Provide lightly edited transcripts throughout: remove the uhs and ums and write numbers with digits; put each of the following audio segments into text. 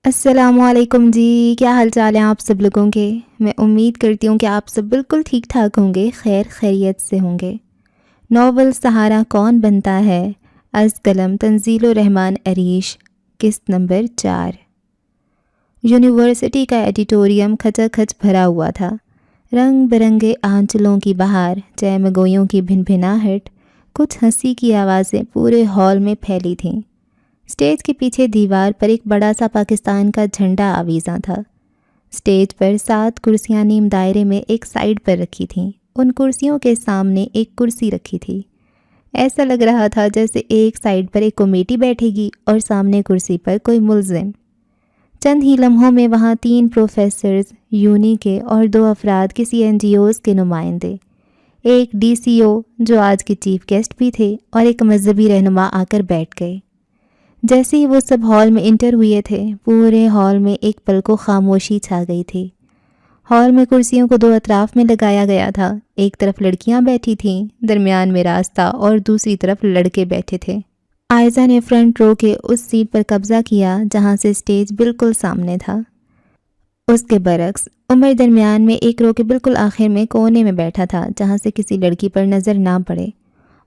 السلام علیکم جی، کیا حال چال ہیں آپ سب لوگوں کے؟ میں امید کرتی ہوں کہ آپ سب بالکل ٹھیک ٹھاک ہوں گے، خیر خیریت سے ہوں گے۔ ناول سہارا کون بنتا ہے از قلم تنزیل الرحمن عریش، قسط نمبر 4۔ یونیورسٹی کا ایڈیٹوریم کھچا کھچ بھرا ہوا تھا۔ رنگ برنگے آنچلوں کی بہار، چیمگوئیوں کی بھنبھناہٹ، کچھ ہنسی کی آوازیں پورے ہال میں پھیلی تھیں۔ اسٹیج کے پیچھے دیوار پر ایک بڑا سا پاکستان کا جھنڈا آویزاں تھا۔ اسٹیج پر 7 کرسیاں نیم دائرے میں ایک سائڈ پر رکھی تھیں۔ ان کرسیوں کے سامنے ایک کرسی رکھی تھی۔ ایسا لگ رہا تھا جیسے ایک سائڈ پر ایک کمیٹی بیٹھے گی اور سامنے کرسی پر کوئی ملزم۔ چند ہی لمحوں میں وہاں 3 پروفیسرز یونی کے اور 2 افراد کسی NGOs کے نمائندے، ایک DCO جو آج کے چیف گیسٹ بھی تھے، اور ایک مذہبی رہنما آ کر بیٹھ گئے۔ جیسے ہی وہ سب ہال میں انٹر ہوئے تھے، پورے ہال میں ایک پل کو خاموشی چھا گئی تھی۔ ہال میں کرسیوں کو 2 اطراف میں لگایا گیا تھا۔ ایک طرف لڑکیاں بیٹھی تھیں، درمیان میں راستہ، اور دوسری طرف لڑکے بیٹھے تھے۔ عائزہ نے فرنٹ رو کے اس سیٹ پر قبضہ کیا جہاں سے اسٹیج بالکل سامنے تھا۔ اس کے برعکس عمر درمیان میں ایک رو کے بالکل آخر میں کونے میں بیٹھا تھا جہاں سے کسی لڑکی پر نظر نہ پڑے۔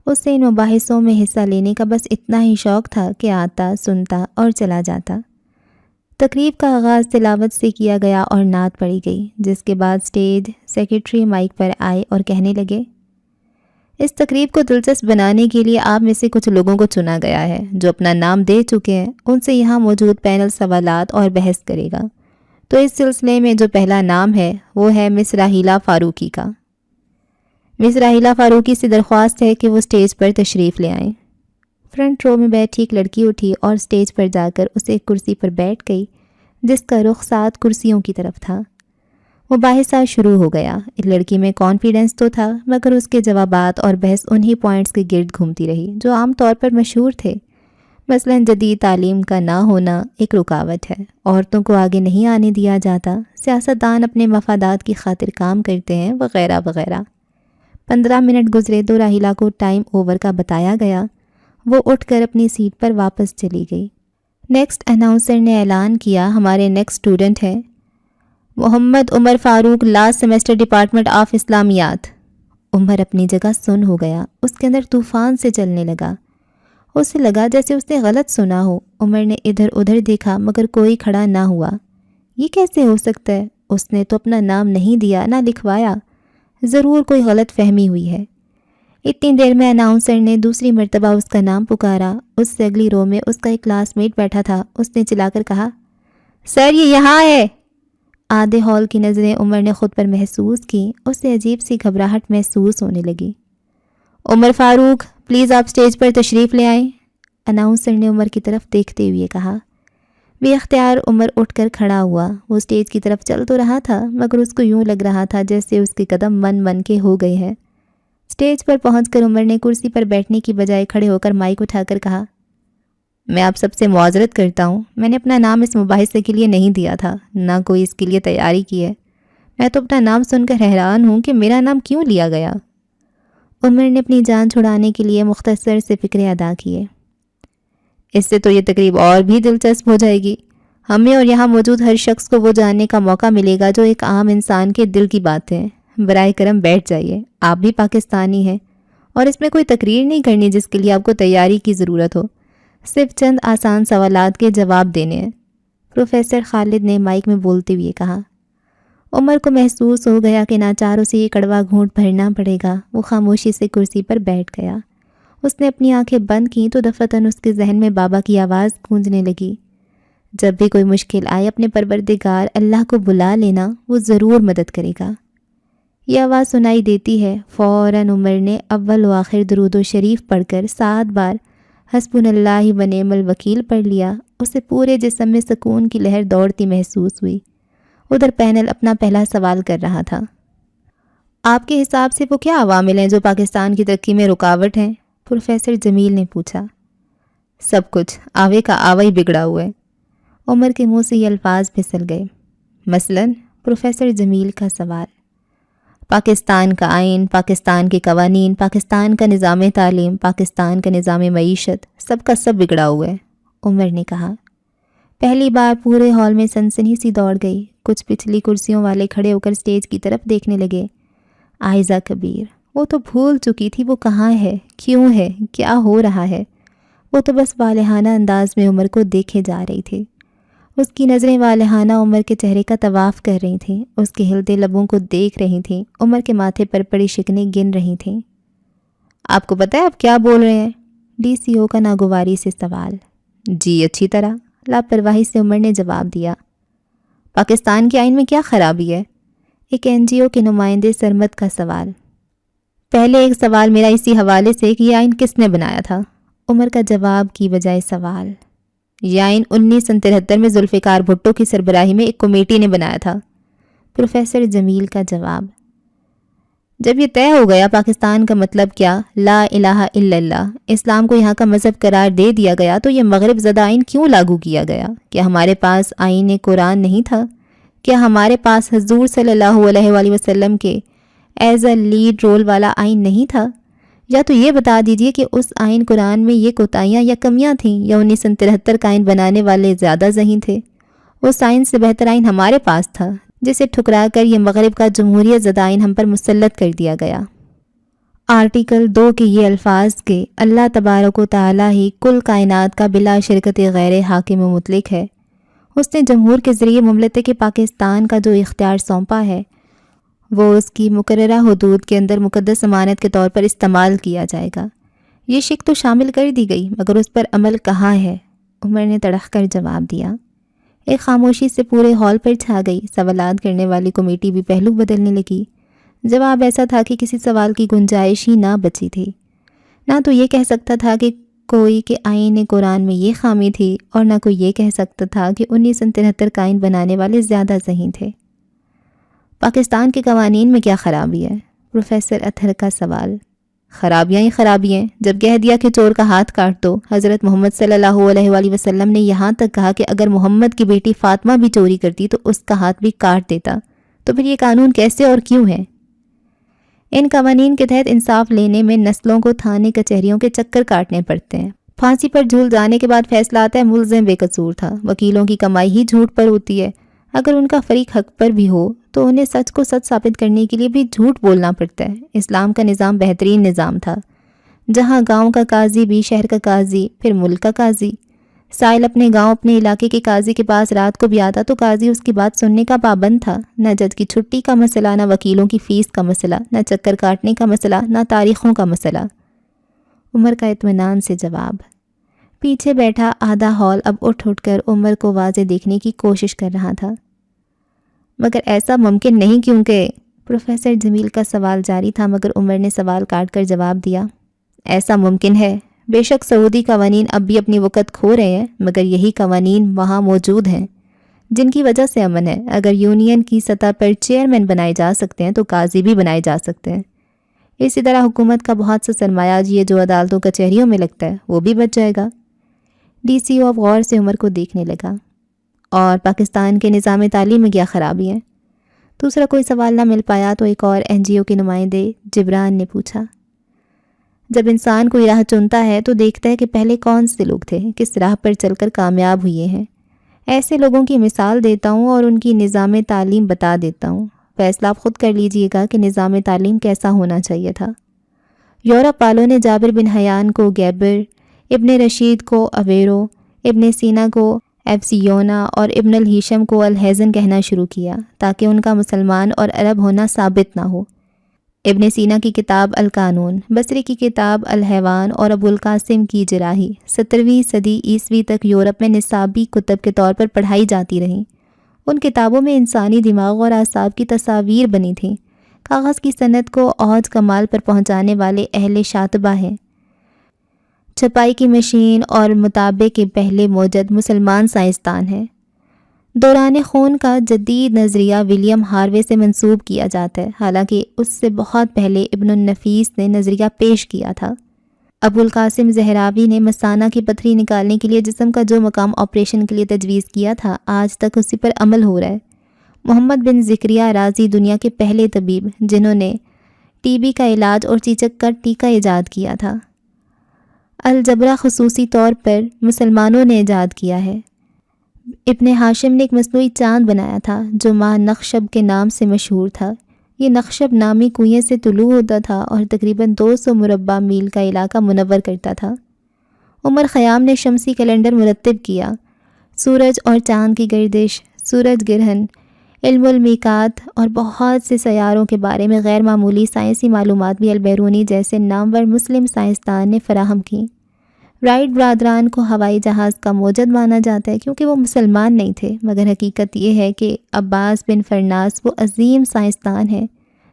اس سے ان مباحثوں میں حصہ لینے کا بس اتنا ہی شوق تھا کہ آتا، سنتا اور چلا جاتا۔ تقریب کا آغاز تلاوت سے کیا گیا اور نعت پڑھی گئی، جس کے بعد اسٹیج سیکرٹری مائک پر آئے اور کہنے لگے، اس تقریب کو دلچسپ بنانے کے لیے آپ میں سے کچھ لوگوں کو چنا گیا ہے جو اپنا نام دے چکے ہیں۔ ان سے یہاں موجود پینل سوالات اور بحث کرے گا۔ تو اس سلسلے میں جو پہلا نام ہے وہ ہے مس راحیلہ فاروقی کا۔ مس راحیلہ فاروقی سے درخواست ہے کہ وہ اسٹیج پر تشریف لے آئیں۔ فرنٹ رو میں بیٹھی ایک لڑکی اٹھی اور اسٹیج پر جا کر اسے ایک کرسی پر بیٹھ گئی جس کا رخ 7 کرسیوں کی طرف تھا۔ مباحثہ شروع ہو گیا۔ ایک لڑکی میں کانفیڈنس تو تھا، مگر اس کے جوابات اور بحث انہی پوائنٹس کے گرد گھومتی رہی جو عام طور پر مشہور تھے۔ مثلا جدید تعلیم کا نہ ہونا ایک رکاوٹ ہے، عورتوں کو آگے نہیں آنے دیا جاتا، سیاستدان اپنے مفادات کی خاطر کام کرتے ہیں، وغیرہ وغیرہ۔ 15 منٹ گزرے تو راحیلہ کو ٹائم اوور کا بتایا گیا۔ وہ اٹھ کر اپنی سیٹ پر واپس چلی گئی۔ نیکسٹ اناؤنسر نے اعلان کیا، ہمارے نیکسٹ اسٹوڈنٹ ہیں محمد عمر فاروق، لاسٹ سیمسٹر ڈپارٹمنٹ آف اسلامیات۔ عمر اپنی جگہ سن ہو گیا، اس کے اندر طوفان سے چلنے لگا۔ اسے لگا جیسے اس نے غلط سنا ہو۔ عمر نے ادھر ادھر دیکھا مگر کوئی کھڑا نہ ہوا۔ یہ کیسے ہو سکتا ہے؟ اس نے تو اپنا نام نہیں دیا، نہ لکھوایا۔ ضرور کوئی غلط فہمی ہوئی ہے۔ اتنی دیر میں اناؤنسر نے دوسری مرتبہ اس کا نام پکارا۔ اس سے اگلی رو میں اس کا ایک کلاس میٹ بیٹھا تھا۔ اس نے چلا کر کہا، سر یہ یہاں ہے۔ آدھے ہال کی نظریں عمر نے خود پر محسوس کی۔ اسے عجیب سی گھبراہٹ محسوس ہونے لگی۔ عمر فاروق، پلیز آپ اسٹیج پر تشریف لے آئیں، اناؤنسر نے عمر کی طرف دیکھتے ہوئے کہا۔ بے اختیار عمر اٹھ کر کھڑا ہوا۔ وہ اسٹیج کی طرف چل تو رہا تھا مگر اس کو یوں لگ رہا تھا جیسے اس کے قدم من کے ہو گئے ہیں۔ اسٹیج پر پہنچ کر عمر نے کرسی پر بیٹھنے کی بجائے کھڑے ہو کر مائک اٹھا کر کہا، میں آپ سب سے معذرت کرتا ہوں، میں نے اپنا نام اس مباحثے کے لیے نہیں دیا تھا، نہ کوئی اس کے لیے تیاری کی ہے۔ میں تو اپنا نام سن کر حیران ہوں کہ میرا نام کیوں لیا گیا۔ عمر نے اپنی جان چھڑانے کے لیے مختصر سے فکرے ادا کیے۔ اس سے تو یہ تقریب اور بھی دلچسپ ہو جائے گی۔ ہمیں اور یہاں موجود ہر شخص کو وہ جاننے کا موقع ملے گا جو ایک عام انسان کے دل کی بات ہے۔ برائے کرم بیٹھ جائیے، آپ بھی پاکستانی ہیں، اور اس میں کوئی تقریر نہیں کرنی جس کے لیے آپ کو تیاری کی ضرورت ہو، صرف چند آسان سوالات کے جواب دینے ہیں، پروفیسر خالد نے مائک میں بولتے ہوئے کہا۔ عمر کو محسوس ہو گیا کہ ناچار اسے یہ کڑوا گھونٹ بھرنا پڑے گا۔ وہ خاموشی سے کرسی پر بیٹھ گیا۔ اس نے اپنی آنکھیں بند کیں تو دفعتاً اس کے ذہن میں بابا کی آواز گونجنے لگی، جب بھی کوئی مشکل آئے اپنے پروردگار اللہ کو بلا لینا، وہ ضرور مدد کرے گا۔ یہ آواز سنائی دیتی ہے۔ فوراً عمر نے اول و آخر درود و شریف پڑھ کر 7 بار حسبنا اللہ و نعم الوکیل پڑھ لیا۔ اسے پورے جسم میں سکون کی لہر دوڑتی محسوس ہوئی۔ ادھر پینل اپنا پہلا سوال کر رہا تھا، آپ کے حساب سے وہ کیا عوامل ہیں جو پاکستان کی ترقی میں رکاوٹ ہیں؟ پروفیسر جمیل نے پوچھا۔ سب کچھ، آوے کا آوا ہی بگڑا ہوا ہے۔ عمر کے منہ سے یہ الفاظ پھسل گئے۔ مثلاً؟ پروفیسر جمیل کا سوال۔ پاکستان کا آئین، پاکستان کے قوانین، پاکستان کا نظام تعلیم، پاکستان کا نظام معیشت، سب کا سب بگڑا ہوا ہے، عمر نے کہا۔ پہلی بار پورے ہال میں سنسنی سی دوڑ گئی۔ کچھ پچھلی کرسیوں والے کھڑے ہو کر اسٹیج کی طرف دیکھنے لگے۔ عائزہ کبیر، وہ تو بھول چکی تھی وہ کہاں ہے، کیوں ہے، کیا ہو رہا ہے۔ وہ تو بس والہانہ انداز میں عمر کو دیکھے جا رہی تھی۔ اس کی نظریں والہانہ عمر کے چہرے کا طواف کر رہی تھیں، اس کے ہلتے لبوں کو دیکھ رہی تھیں، عمر کے ماتھے پر پڑی شکنیں گن رہی تھیں۔ آپ کو پتہ ہے آپ کیا بول رہے ہیں؟ ڈی سی او کا ناگواری سے سوال۔ جی اچھی طرح، لاپرواہی سے عمر نے جواب دیا۔ پاکستان کے آئین میں کیا خرابی ہے؟ ایک این جی او کے نمائندے سرمد کا سوال۔ پہلے ایک سوال میرا اسی حوالے سے کہ یہ آئین کس نے بنایا تھا؟ عمر کا جواب کی بجائے سوال۔ یہ آئین 1973 میں ذوالفقار بھٹو کی سربراہی میں ایک کمیٹی نے بنایا تھا۔ پروفیسر جمیل کا جواب۔ جب یہ طے ہو گیا پاکستان کا مطلب کیا، لا الہ الا اللہ، اسلام کو یہاں کا مذہب قرار دے دیا گیا، تو یہ مغرب زدہ آئین کیوں لاگو کیا گیا؟ کیا ہمارے پاس آئین قرآن نہیں تھا؟ کیا ہمارے پاس حضور صلی اللہ علیہ وآلہ وسلم کے ایز اے لیڈ رول والا آئین نہیں تھا؟ یا تو یہ بتا دیجئے کہ اس آئین قرآن میں یہ کوتاہیاں یا کمیاں تھیں، یا 1973 کا آئین بنانے والے زیادہ ذہین تھے؟ اس آئین سے بہتر آئین ہمارے پاس تھا، جسے ٹھکرا کر یہ مغرب کا جمہوریت زدہ آئین ہم پر مسلط کر دیا گیا۔ آرٹیکل 2 کے یہ الفاظ کہ اللہ تبارک و تعالیٰ ہی کل کائنات کا بلا شرکت غیر حاکم و مطلق ہے، اس نے جمہور کے ذریعے مملکت پاکستان کا جو اختیار سونپا ہے وہ اس کی مقررہ حدود کے اندر مقدس امانت کے طور پر استعمال کیا جائے گا۔ یہ شک تو شامل کر دی گئی، مگر اس پر عمل کہاں ہے؟ عمر نے تڑخ کر جواب دیا۔ ایک خاموشی سے پورے ہال پر چھا گئی۔ سوالات کرنے والی کمیٹی بھی پہلو بدلنے لگی۔ جواب ایسا تھا کہ کسی سوال کی گنجائش ہی نہ بچی تھی۔ نہ تو یہ کہہ سکتا تھا کہ کوئی کہ آئین قرآن میں یہ خامی تھی، اور نہ کوئی یہ کہہ سکتا تھا کہ 1973 کا آئین بنانے والے زیادہ ذہین تھے۔ پاکستان کے قوانین میں کیا خرابی ہے؟ پروفیسر اطہر کا سوال۔ خرابیاں ہی خرابی ہیں۔ جب کہہ دیا کہ چور کا ہاتھ کاٹ دو، حضرت محمد صلی اللہ علیہ وآلہ وسلم نے یہاں تک کہا کہ اگر محمد کی بیٹی فاطمہ بھی چوری کرتی تو اس کا ہاتھ بھی کاٹ دیتا، تو پھر یہ قانون کیسے اور کیوں ہے؟ ان قوانین کے تحت انصاف لینے میں نسلوں کو تھانے کچہریوں کے چکر کاٹنے پڑتے ہیں۔ پھانسی پر جھول جانے کے بعد فیصلہ آتا ہے ملزم بے قصور تھا۔ وکیلوں کی کمائی ہی جھوٹ پر ہوتی ہے۔ اگر ان کا فریق حق پر بھی ہو تو انہیں سچ کو سچ ثابت کرنے کے لیے بھی جھوٹ بولنا پڑتا ہے۔ اسلام کا نظام بہترین نظام تھا، جہاں گاؤں کا قاضی بھی شہر کا قاضی، پھر ملک کا قاضی۔ سائل اپنے گاؤں اپنے علاقے کے قاضی کے پاس رات کو بھی آتا تو قاضی اس کی بات سننے کا پابند تھا۔ نہ جج کی چھٹی کا مسئلہ، نہ وکیلوں کی فیس کا مسئلہ، نہ چکر کاٹنے کا مسئلہ، نہ تاریخوں کا مسئلہ۔ عمر کا اطمینان سے جواب۔ پیچھے بیٹھا آدھا ہال اب اٹھ کر عمر کو واضح دیکھنے کی کوشش کر رہا تھا۔ مگر ایسا ممکن نہیں، کیونکہ پروفیسر جمیل کا سوال جاری تھا، مگر عمر نے سوال کاٹ کر جواب دیا۔ ایسا ممکن ہے۔ بے شک سعودی قوانین اب بھی اپنی وقت کھو رہے ہیں، مگر یہی قوانین وہاں موجود ہیں جن کی وجہ سے امن ہے۔ اگر یونین کی سطح پر چیئرمین بنائے جا سکتے ہیں تو قاضی بھی بنائے جا سکتے ہیں۔ اسی طرح حکومت کا بہت سا سرمایہ یہ جو عدالتوں کچہریوں میں لگتا ہے وہ بھی بچ جائے گا۔ ڈی سی او اب غور سے عمر کو دیکھنے لگا۔ اور پاکستان کے نظام تعلیم میں کیا خرابی ہے؟ دوسرا کوئی سوال نہ مل پایا تو ایک اور این جی او کے نمائندے جبران نے پوچھا۔ جب انسان کوئی راہ چنتا ہے تو دیکھتا ہے کہ پہلے کون سے لوگ تھے، کس راہ پر چل کر کامیاب ہوئے ہیں۔ ایسے لوگوں کی مثال دیتا ہوں اور ان کی نظام تعلیم بتا دیتا ہوں۔ فیصلہ آپ خود کر لیجئے گا کہ نظام تعلیم کیسا ہونا چاہیے تھا۔ یورپ والوں نے جابر بن حیان کو گیبر، ابن رشید کو اویرو، ابن سینا کو ایفسیونا اور ابن الہیشم کو الہیزن کہنا شروع کیا تاکہ ان کا مسلمان اور عرب ہونا ثابت نہ ہو۔ ابن سینا کی کتاب القانون، بصری کی کتاب الحیوان اور ابو القاسم کی جراحی 17ویں صدی عیسوی تک یورپ میں نصابی کتب کے طور پر پڑھائی جاتی رہیں۔ ان کتابوں میں انسانی دماغ اور اعصاب کی تصاویر بنی تھیں۔ کاغذ کی صنعت کو اوج کمال پر پہنچانے والے اہل شاطبہ ہیں۔ چھپائی کی مشین اور مطابع کے پہلے موجد مسلمان سائنسدان ہیں۔ دوران خون کا جدید نظریہ ولیم ہاروے سے منسوب کیا جاتا ہے، حالانکہ اس سے بہت پہلے ابن النفیس نے نظریہ پیش کیا تھا۔ ابو القاسم زہراوی نے مثانہ کی پتھری نکالنے کے لیے جسم کا جو مقام آپریشن کے لیے تجویز کیا تھا، آج تک اسی پر عمل ہو رہا ہے۔ محمد بن زکریا رازی دنیا کے پہلے طبیب جنہوں نے ٹی بی کا علاج اور چیچک کا ٹیکہ ایجاد کیا تھا۔ الجبرا خصوصی طور پر مسلمانوں نے ایجاد کیا ہے۔ ابن ہاشم نے ایک مصنوعی چاند بنایا تھا جو ماہ نخشب کے نام سے مشہور تھا۔ یہ نخشب نامی کنویں سے طلوع ہوتا تھا اور تقریباً 200 مربع میل کا علاقہ منور کرتا تھا۔ عمر خیام نے شمسی کیلنڈر مرتب کیا، سورج اور چاند کی گردش، سورج گرہن، علم المیقات اور بہت سے سیاروں کے بارے میں غیر معمولی سائنسی معلومات بھی البیرونی جیسے نامور مسلم سائنسدان نے فراہم کیں۔ رائٹ برادران کو ہوائی جہاز کا موجد مانا جاتا ہے کیونکہ وہ مسلمان نہیں تھے، مگر حقیقت یہ ہے کہ عباس بن فرناس وہ عظیم سائنسدان ہے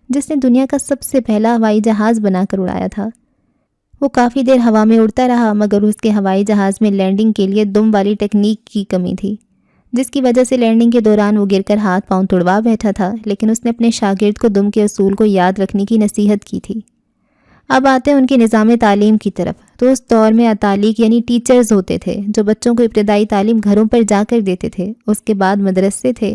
جس نے دنیا کا سب سے پہلا ہوائی جہاز بنا کر اڑایا تھا۔ وہ کافی دیر ہوا میں اڑتا رہا مگر اس کے ہوائی جہاز میں لینڈنگ کے لیے دم والی ٹیکنیک کی کمی تھی، جس کی وجہ سے لینڈنگ کے دوران وہ گر کر ہاتھ پاؤں تڑوا بیٹھا تھا، لیکن اس نے اپنے شاگرد کو دم کے اصول کو یاد رکھنے کی نصیحت کی تھی۔ اب آتے ہیں ان کے نظام تعلیم کی طرف۔ تو اس دور میں اتالیق یعنی ٹیچرز ہوتے تھے جو بچوں کو ابتدائی تعلیم گھروں پر جا کر دیتے تھے۔ اس کے بعد مدرسے تھے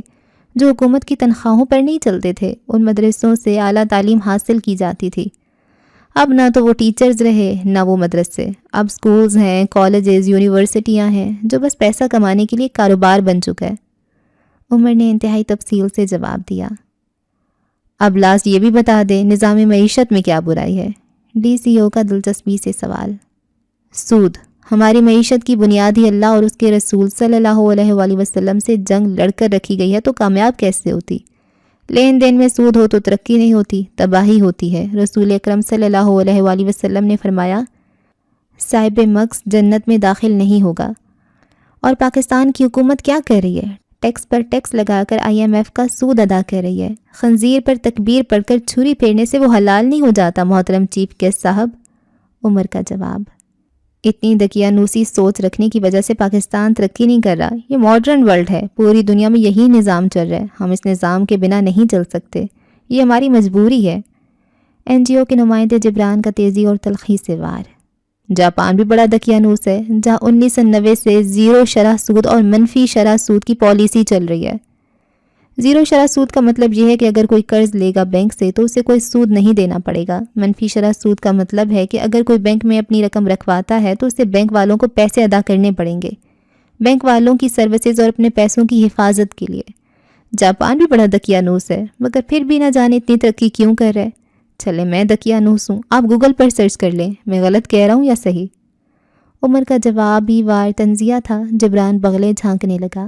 جو حکومت کی تنخواہوں پر نہیں چلتے تھے، ان مدرسوں سے اعلیٰ تعلیم حاصل کی جاتی تھی۔ اب نہ تو وہ ٹیچرز رہے نہ وہ مدرسے، اب سکولز ہیں، کالجز، یونیورسٹیاں ہیں جو بس پیسہ کمانے کے لیے کاروبار بن چکا ہے۔ عمر نے انتہائی تفصیل سے جواب دیا۔ اب لاسٹ یہ بھی بتا دیں نظام معیشت میں کیا برائی ہے؟ ڈی سی او کا دلچسپی سے سوال۔ سود۔ ہماری معیشت کی بنیاد ہی اللہ اور اس کے رسول صلی اللہ علیہ وآلہ وسلم سے جنگ لڑ کر رکھی گئی ہے، تو کامیاب کیسے ہوتی؟ لین دین میں سود ہو تو ترقی نہیں ہوتی، تباہی ہوتی ہے۔ رسول اکرم صلی اللہ علیہ وآلہ وسلم نے فرمایا، صاحب مکس جنت میں داخل نہیں ہوگا۔ اور پاکستان کی حکومت کیا کر رہی ہے؟ ٹیکس پر ٹیکس لگا کر IMF کا سود ادا کر رہی ہے۔ خنزیر پر تکبیر پڑھ کر چھری پھیرنے سے وہ حلال نہیں ہو جاتا محترم چیف گیسٹ صاحب۔ عمر کا جواب، اتنی دقیانوسی سوچ رکھنے کی وجہ سے پاکستان ترقی نہیں کر رہا۔ یہ ماڈرن ورلڈ ہے، پوری دنیا میں یہی نظام چل رہا ہے، ہم اس نظام کے بنا نہیں چل سکتے، یہ ہماری مجبوری ہے۔ NGO کے نمائندے جبران کا تیزی اور تلخی سے وار۔ جاپان بھی بڑا دقیانوس ہے جہاں 1990 سے زیرو شرح سود اور منفی شرح سود کی پالیسی چل رہی ہے۔ زیرو شرح سود کا مطلب یہ ہے کہ اگر کوئی قرض لے گا بینک سے تو اسے کوئی سود نہیں دینا پڑے گا۔ منفی شرح سود کا مطلب ہے کہ اگر کوئی بینک میں اپنی رقم رکھواتا ہے تو اسے بینک والوں کو پیسے ادا کرنے پڑیں گے، بینک والوں کی سروسز اور اپنے پیسوں کی حفاظت کے لیے۔ جاپان بھی بڑا دقیانوس ہے مگر پھر بھی نہ جانے اتنی ترقی کیوں کر رہا ہے۔ چلے میں دقیانوس ہوں، آپ گوگل پر سرچ کر لیں، میں غلط کہہ رہا ہوں یا صحیح؟ عمر کا جواب بھی وار تنزیہ تھا۔ جبران بغلیں جھانکنے لگا۔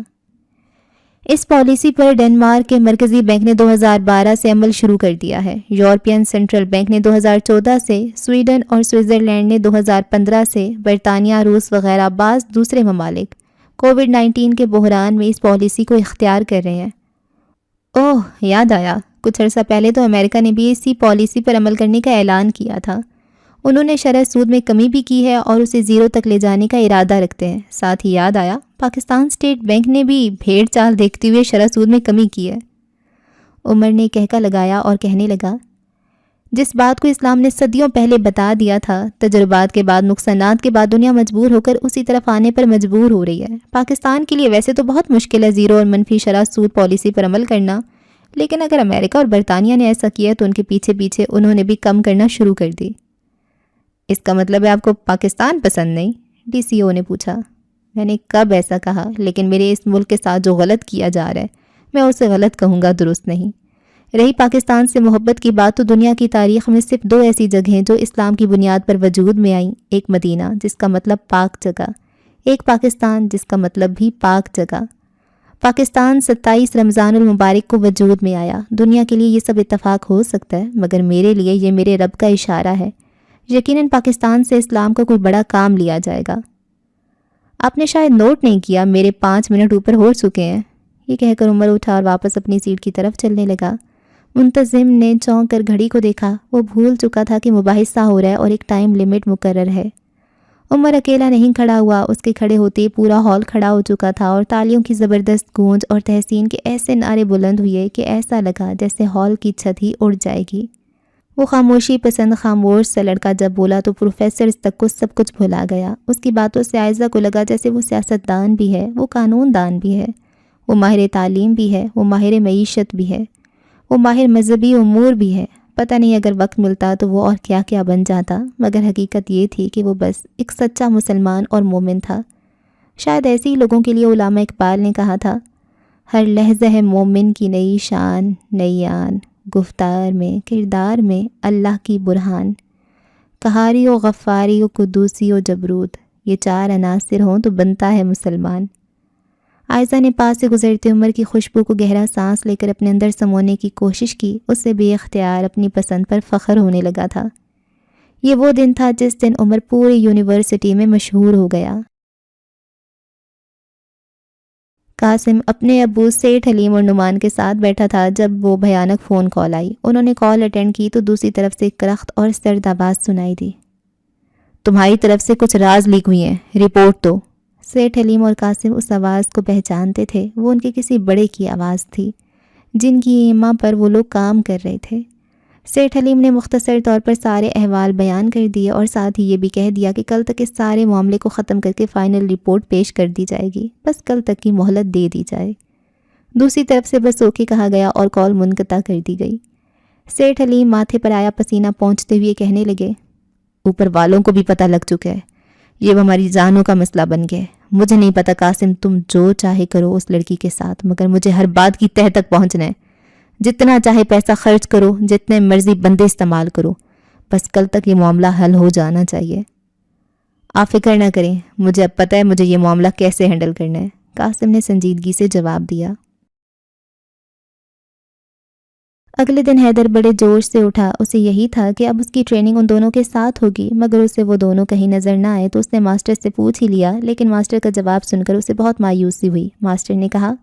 اس پالیسی پر ڈنمارک کے مرکزی بینک نے 2012 سے عمل شروع کر دیا ہے، یورپین سینٹرل بینک نے 2014 سے، سویڈن اور سوئٹزرلینڈ نے 2015 سے، برطانیہ، روس وغیرہ بعض دوسرے ممالک کووڈ-19 کے بحران میں اس پالیسی کو اختیار کر رہے ہیں۔ اوہ، یاد آیا، کچھ عرصہ پہلے تو امریکہ نے بھی اسی پالیسی پر عمل کرنے کا اعلان کیا تھا۔ انہوں نے شرح سود میں کمی بھی کی ہے اور اسے زیرو تک لے جانے کا ارادہ رکھتے ہیں۔ ساتھ ہی یاد آیا، پاکستان اسٹیٹ بینک نے بھی بھیڑ چال دیکھتے ہوئے شرح سود میں کمی کی ہے۔ عمر نے کہکا لگایا اور کہنے لگا، جس بات کو اسلام نے صدیوں پہلے بتا دیا تھا، تجربات کے بعد، نقصانات کے بعد دنیا مجبور ہو کر اسی طرف آنے پر مجبور ہو رہی ہے۔ پاکستان کے لیے ویسے تو بہت مشکل ہے زیرو اور منفی شرح سود پالیسی پر عمل کرنا، لیکن اگر امریکہ اور برطانیہ نے ایسا کیا تو ان کے پیچھے پیچھے انہوں نے بھی کم کرنا شروع کر دی۔ اس کا مطلب ہے آپ کو پاکستان پسند نہیں؟ ڈی سی او نے پوچھا۔ میں نے کب ایسا کہا؟ لیکن میرے اس ملک کے ساتھ جو غلط کیا جا رہا ہے میں اسے غلط کہوں گا، درست نہیں۔ رہی پاکستان سے محبت کی بات، تو دنیا کی تاریخ میں صرف 2 ایسی جگہیں جو اسلام کی بنیاد پر وجود میں آئیں، ایک مدینہ جس کا مطلب پاک جگہ، ایک پاکستان جس کا مطلب بھی پاک جگہ۔ پاکستان 27 رمضان المبارک کو وجود میں آیا۔ دنیا کے لیے یہ سب اتفاق ہو سکتا ہے مگر میرے لیے یہ میرے رب کا اشارہ ہے، یقیناً پاکستان سے اسلام کا کوئی بڑا کام لیا جائے گا۔ آپ نے شاید نوٹ نہیں کیا میرے 5 منٹ اوپر ہو چکے ہیں۔ یہ کہہ کر عمر اٹھا اور واپس اپنی سیٹ کی طرف چلنے لگا۔ منتظم نے چونک کر گھڑی کو دیکھا، وہ بھول چکا تھا کہ مباحثہ ہو رہا ہے اور ایک ٹائم لمٹ مقرر ہے۔ عمر اکیلا نہیں کھڑا ہوا، اس کے کھڑے ہوتے ہی پورا ہال کھڑا ہو چکا تھا اور تالیوں کی زبردست گونج اور تحسین کے ایسے نعرے بلند ہوئے کہ ایسا لگا جیسے ہال کی چھت ہی اڑ جائے گی۔ وہ خاموشی پسند خاموش سا لڑکا جب بولا تو پروفیسر اس تک کو سب کچھ بھلا گیا۔ اس کی باتوں سے عائزہ کو لگا جیسے وہ سیاست دان بھی ہے، وہ قانون دان بھی ہے، وہ ماہر تعلیم بھی ہے، وہ ماہر معیشت بھی ہے، وہ ماہر مذہبی امور بھی ہے۔ پتہ نہیں اگر وقت ملتا تو وہ اور کیا کیا بن جاتا، مگر حقیقت یہ تھی کہ وہ بس ایک سچا مسلمان اور مومن تھا۔ شاید ایسے ہی لوگوں کے لیے علامہ اقبال نے کہا تھا، ہر لحظہ ہے مومن کی نئی شان نئی آن، گفتار میں کردار میں اللہ کی برہان، قہاری و غفاری و قدوسی و جبروت، یہ 4 عناصر ہوں تو بنتا ہے مسلمان۔ عائشہ نے پاس سے گزرتے عمر کی خوشبو کو گہرا سانس لے کر اپنے اندر سمونے کی کوشش کی۔ اس سے بے اختیار اپنی پسند پر فخر ہونے لگا تھا۔ یہ وہ دن تھا جس دن عمر پوری یونیورسٹی میں مشہور ہو گیا۔ قاسم اپنے ابو سیٹھ حلیم اور نعمان کے ساتھ بیٹھا تھا جب وہ بھیانک فون کال آئی۔ انہوں نے کال اٹینڈ کی تو دوسری طرف سے کرخت اور سرد آواز سنائی دی، تمہاری طرف سے کچھ راز لیک ہوئی ہیں، رپورٹ دو۔ سیٹھ حلیم اور قاسم اس آواز کو پہچانتے تھے، وہ ان کے کسی بڑے کی آواز تھی جن کی ایما پر وہ لوگ کام کر رہے تھے۔ سیٹھ حلیم نے مختصر طور پر سارے احوال بیان کر دیے اور ساتھ ہی یہ بھی کہہ دیا کہ کل تک اس سارے معاملے کو ختم کر کے فائنل رپورٹ پیش کر دی جائے گی، بس کل تک کی مہلت دے دی جائے۔ دوسری طرف سے بس اوکے کہا گیا اور کال منقطع کر دی گئی۔ سیٹھ حلیم ماتھے پر آیا پسینہ پہنچتے ہوئے کہنے لگے، اوپر والوں کو بھی پتہ لگ چکا ہے، یہ اب ہماری جانوں کا مسئلہ بن گیا ہے۔ مجھے نہیں پتا قاسم، تم جو چاہے کرو اس لڑکی کے ساتھ، مگر مجھے ہر بات کی تہہ تک پہنچنا ہے۔ جتنا چاہے پیسہ خرچ کرو، جتنے مرضی بندے استعمال کرو، بس کل تک یہ معاملہ حل ہو جانا چاہیے۔ آپ فکر نہ کریں، مجھے اب پتہ ہے مجھے یہ معاملہ کیسے ہینڈل کرنا ہے، قاسم نے سنجیدگی سے جواب دیا۔ اگلے دن حیدر بڑے جوش سے اٹھا۔ اسے یہی تھا کہ اب اس کی ٹریننگ ان دونوں کے ساتھ ہوگی، مگر اسے وہ دونوں کہیں نظر نہ آئے تو اس نے ماسٹر سے پوچھ ہی لیا، لیکن ماسٹر کا جواب سن کر اسے بہت مایوسی ہوئی۔ ماسٹر نے کہا،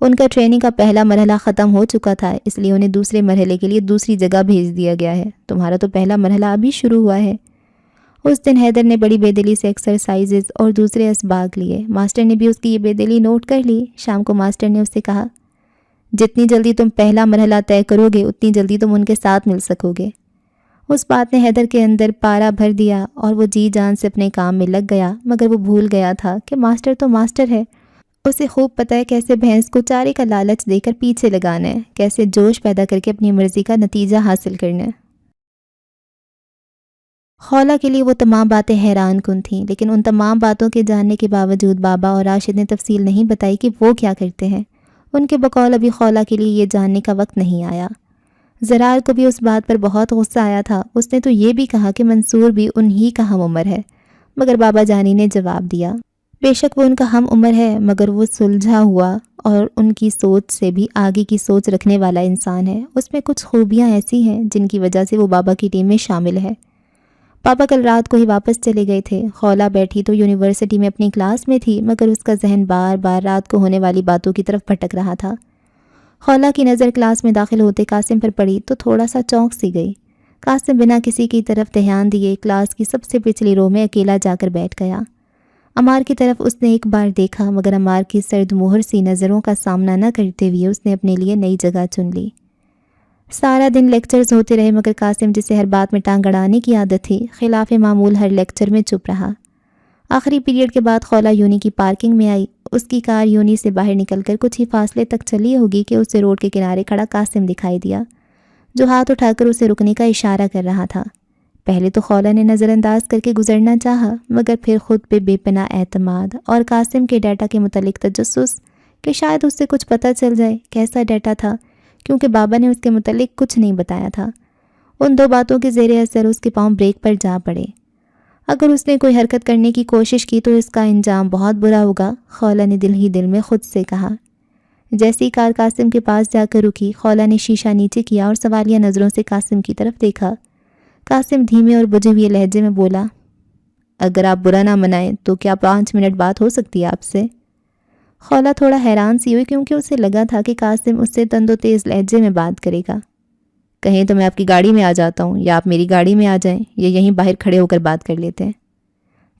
ان کا ٹریننگ کا پہلا مرحلہ ختم ہو چکا تھا، اس لیے انہیں دوسرے مرحلے کے لیے دوسری جگہ بھیج دیا گیا ہے۔ تمہارا تو پہلا مرحلہ ابھی شروع ہوا ہے۔ اس دن حیدر نے بڑی بے دلی سے ایکسرسائزز اور دوسرے اسباق لیے۔ ماسٹر نے بھی اس کی یہ بے دلی نوٹ کر لی۔ شام کو ماسٹر نے اس سے کہا، جتنی جلدی تم پہلا مرحلہ طے کرو گے اتنی جلدی تم ان کے ساتھ مل سکو گے۔ اس بات نے حیدر کے اندر پارا بھر دیا اور وہ جی جان سے اپنے کام میں لگ گیا، مگر وہ بھول گیا تھا کہ ماسٹر تو ماسٹر ہے۔ اسے خوب پتہ ہے کیسے بھینس کو چارے کا لالچ دے کر پیچھے لگانا ہے، کیسے جوش پیدا کر کے اپنی مرضی کا نتیجہ حاصل کرنا ہے۔ خولہ کے لیے وہ تمام باتیں حیران کن تھیں، لیکن ان تمام باتوں کے جاننے کے باوجود بابا اور راشد نے تفصیل نہیں بتائی کہ وہ کیا کرتے ہیں۔ ان کے بقول ابھی خولہ کے لیے یہ جاننے کا وقت نہیں آیا۔ زرار کو بھی اس بات پر بہت غصہ آیا تھا۔ اس نے تو یہ بھی کہا کہ منصور بھی انہی کا ہم عمر ہے، مگر بابا جانی نے جواب دیا، بے شک وہ ان کا ہم عمر ہے، مگر وہ سلجھا ہوا اور ان کی سوچ سے بھی آگے کی سوچ رکھنے والا انسان ہے۔ اس میں کچھ خوبیاں ایسی ہیں جن کی وجہ سے وہ بابا کی ٹیم میں شامل ہے۔ پاپا کل رات کو ہی واپس چلے گئے تھے۔ خولہ بیٹھی تو یونیورسٹی میں اپنی کلاس میں تھی، مگر اس کا ذہن بار بار رات کو ہونے والی باتوں کی طرف بھٹک رہا تھا۔ خولہ کی نظر کلاس میں داخل ہوتے قاسم پر پڑی تو تھوڑا سا چونک سی گئی۔ قاسم بنا کسی کی طرف دھیان دیے کلاس کی سب سے پچھلی رو میں اکیلا جا کر بیٹھ گیا۔ عمار کی طرف اس نے ایک بار دیکھا، مگر عمار کی سرد مہر سی نظروں کا سامنا نہ کرتے ہوئے اس نے اپنے لیے نئی جگہ چن لی۔ سارا دن لیکچرز ہوتے رہے، مگر قاسم جسے ہر بات میں ٹانگ اڑانے کی عادت تھی، خلاف معمول ہر لیکچر میں چپ رہا۔ آخری پیریڈ کے بعد خولہ یونی کی پارکنگ میں آئی۔ اس کی کار یونی سے باہر نکل کر کچھ ہی فاصلے تک چلی ہوگی کہ اسے روڈ کے کنارے کھڑا قاسم دکھائی دیا، جو ہاتھ اٹھا کر اسے رکنے کا اشارہ کر رہا تھا۔ پہلے تو خولہ نے نظر انداز کر کے گزرنا چاہا، مگر پھر خود پہ بے پناہ اعتماد اور قاسم کے ڈیٹا کے متعلق تجسس کہ شاید اس سے کچھ پتہ چل جائے کیسا ڈیٹا تھا، کیونکہ بابا نے اس کے متعلق کچھ نہیں بتایا تھا، ان دو باتوں کے زیر اثر اس کے پاؤں بریک پر جا پڑے۔ اگر اس نے کوئی حرکت کرنے کی کوشش کی تو اس کا انجام بہت برا ہوگا، خولہ نے دل ہی دل میں خود سے کہا۔ جیسی کار قاسم کے پاس جا کر رکی، خولہ نے شیشہ نیچے کیا اور سوالیہ نظروں سے قاسم کی طرف دیکھا۔ قاسم دھیمے اور بجھے ہوئے لہجے میں بولا، اگر آپ برا نہ منائیں تو کیا 5 منٹ بات ہو سکتی ہے آپ سے؟ خولہ تھوڑا حیران سی ہوئی، کیونکہ اسے لگا تھا کہ قاسم اس سے تند و تیز لہجے میں بات کرے گا۔ کہیں تو میں آپ کی گاڑی میں آ جاتا ہوں، یا آپ میری گاڑی میں آ جائیں، یا یہیں باہر کھڑے ہو کر بات کر لیتے ہیں۔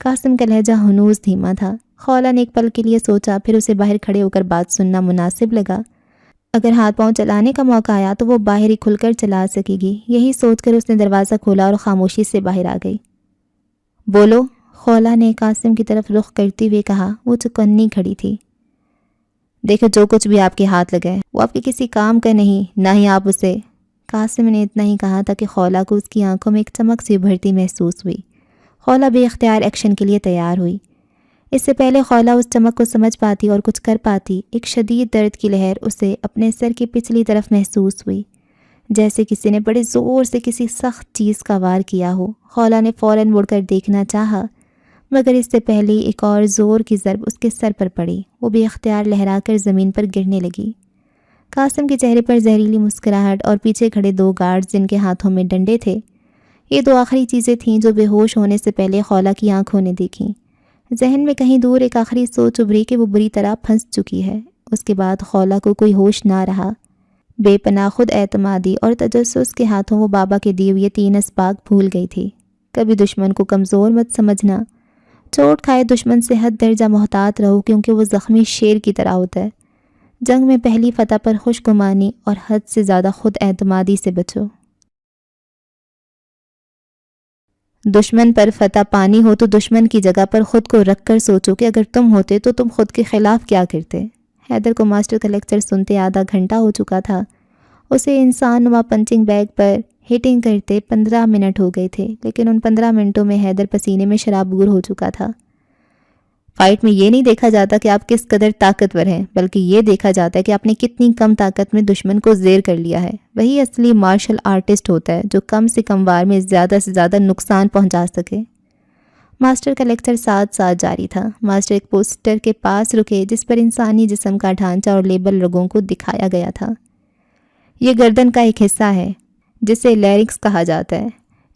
قاسم کا لہجہ ہنوز دھیما تھا۔ خولہ نے ایک پل کے لیے سوچا، پھر اسے باہر کھڑے ہو کر بات سننا مناسب لگا۔ اگر ہاتھ پاؤں چلانے کا موقع آیا تو وہ باہر ہی کھل کر چلا سکے گی، یہی سوچ کر اس نے دروازہ کھولا اور خاموشی سے باہر آ گئی۔ بولو، خولہ نے قاسم کی طرف رخ کرتے ہوئے کہا۔ وہ چوکنی کھڑی تھی۔ دیکھو، جو کچھ بھی آپ کے ہاتھ لگے وہ آپ کے کسی کام کا نہیں، نہ ہی آپ اسے۔ قاسم نے اتنا ہی کہا تھا کہ خولہ کو اس کی آنکھوں میں ایک چمک سی ابھرتی محسوس ہوئی۔ خولہ بے اختیار ایکشن کے لیے تیار ہوئی۔ اس سے پہلے خولا اس چمک کو سمجھ پاتی اور کچھ کر پاتی، ایک شدید درد کی لہر اسے اپنے سر کی پچھلی طرف محسوس ہوئی، جیسے کسی نے بڑے زور سے کسی سخت چیز کا وار کیا ہو۔ خولا نے فوراً مڑ کر دیکھنا چاہا، مگر اس سے پہلے ایک اور زور کی ضرب اس کے سر پر پڑی۔ وہ بے اختیار لہرا کر زمین پر گرنے لگی۔ قاسم کے چہرے پر زہریلی مسکراہٹ اور پیچھے کھڑے 2 گارڈز جن کے ہاتھوں میں ڈنڈے تھے، یہ 2 آخری چیزیں تھیں جو بے ہوش ہونے سے پہلے خولا کی آنکھوں نے دیکھیں۔ ذہن میں کہیں دور ایک آخری سوچ ابھری کہ وہ بری طرح پھنس چکی ہے۔ اس کے بعد خولا کو کوئی ہوش نہ رہا۔ بے پناہ خود اعتمادی اور تجسس کے ہاتھوں وہ بابا کے دیے ہوئے 3 اسباق بھول گئی تھی۔ کبھی دشمن کو کمزور مت سمجھنا، چوٹ کھائے دشمن سے حد درجہ محتاط رہو، کیونکہ وہ زخمی شیر کی طرح ہوتا ہے۔ جنگ میں پہلی فتح پر خوش گمانی اور حد سے زیادہ خود اعتمادی سے بچو۔ دشمن پر فتح پانی ہو تو دشمن کی جگہ پر خود کو رکھ کر سوچو کہ اگر تم ہوتے تو تم خود کے خلاف کیا کرتے۔ حیدر کو ماسٹر کا لیکچر سنتے آدھا گھنٹہ ہو چکا تھا۔ اسے انسان نما پنچنگ بیگ پر ہیٹنگ کرتے 15 منٹ ہو گئے تھے، لیکن ان 15 منٹوں میں حیدر پسینے میں شرابور ہو چکا تھا۔ فائٹ میں یہ نہیں دیکھا جاتا کہ آپ کس قدر طاقتور ہیں، بلکہ یہ دیکھا جاتا ہے کہ آپ نے کتنی کم طاقت میں دشمن کو زیر کر لیا ہے۔ وہی اصلی مارشل آرٹسٹ ہوتا ہے جو کم سے کم وار میں زیادہ سے زیادہ نقصان پہنچا سکے۔ ماسٹر کا لیکچر ساتھ ساتھ جاری تھا۔ ماسٹر ایک پوسٹر کے پاس رکے جس پر انسانی جسم کا ڈھانچہ اور لیبل رگوں کو دکھایا گیا تھا۔ یہ گردن کا ایک حصہ ہے جسے لیرکس کہا جاتا ہے۔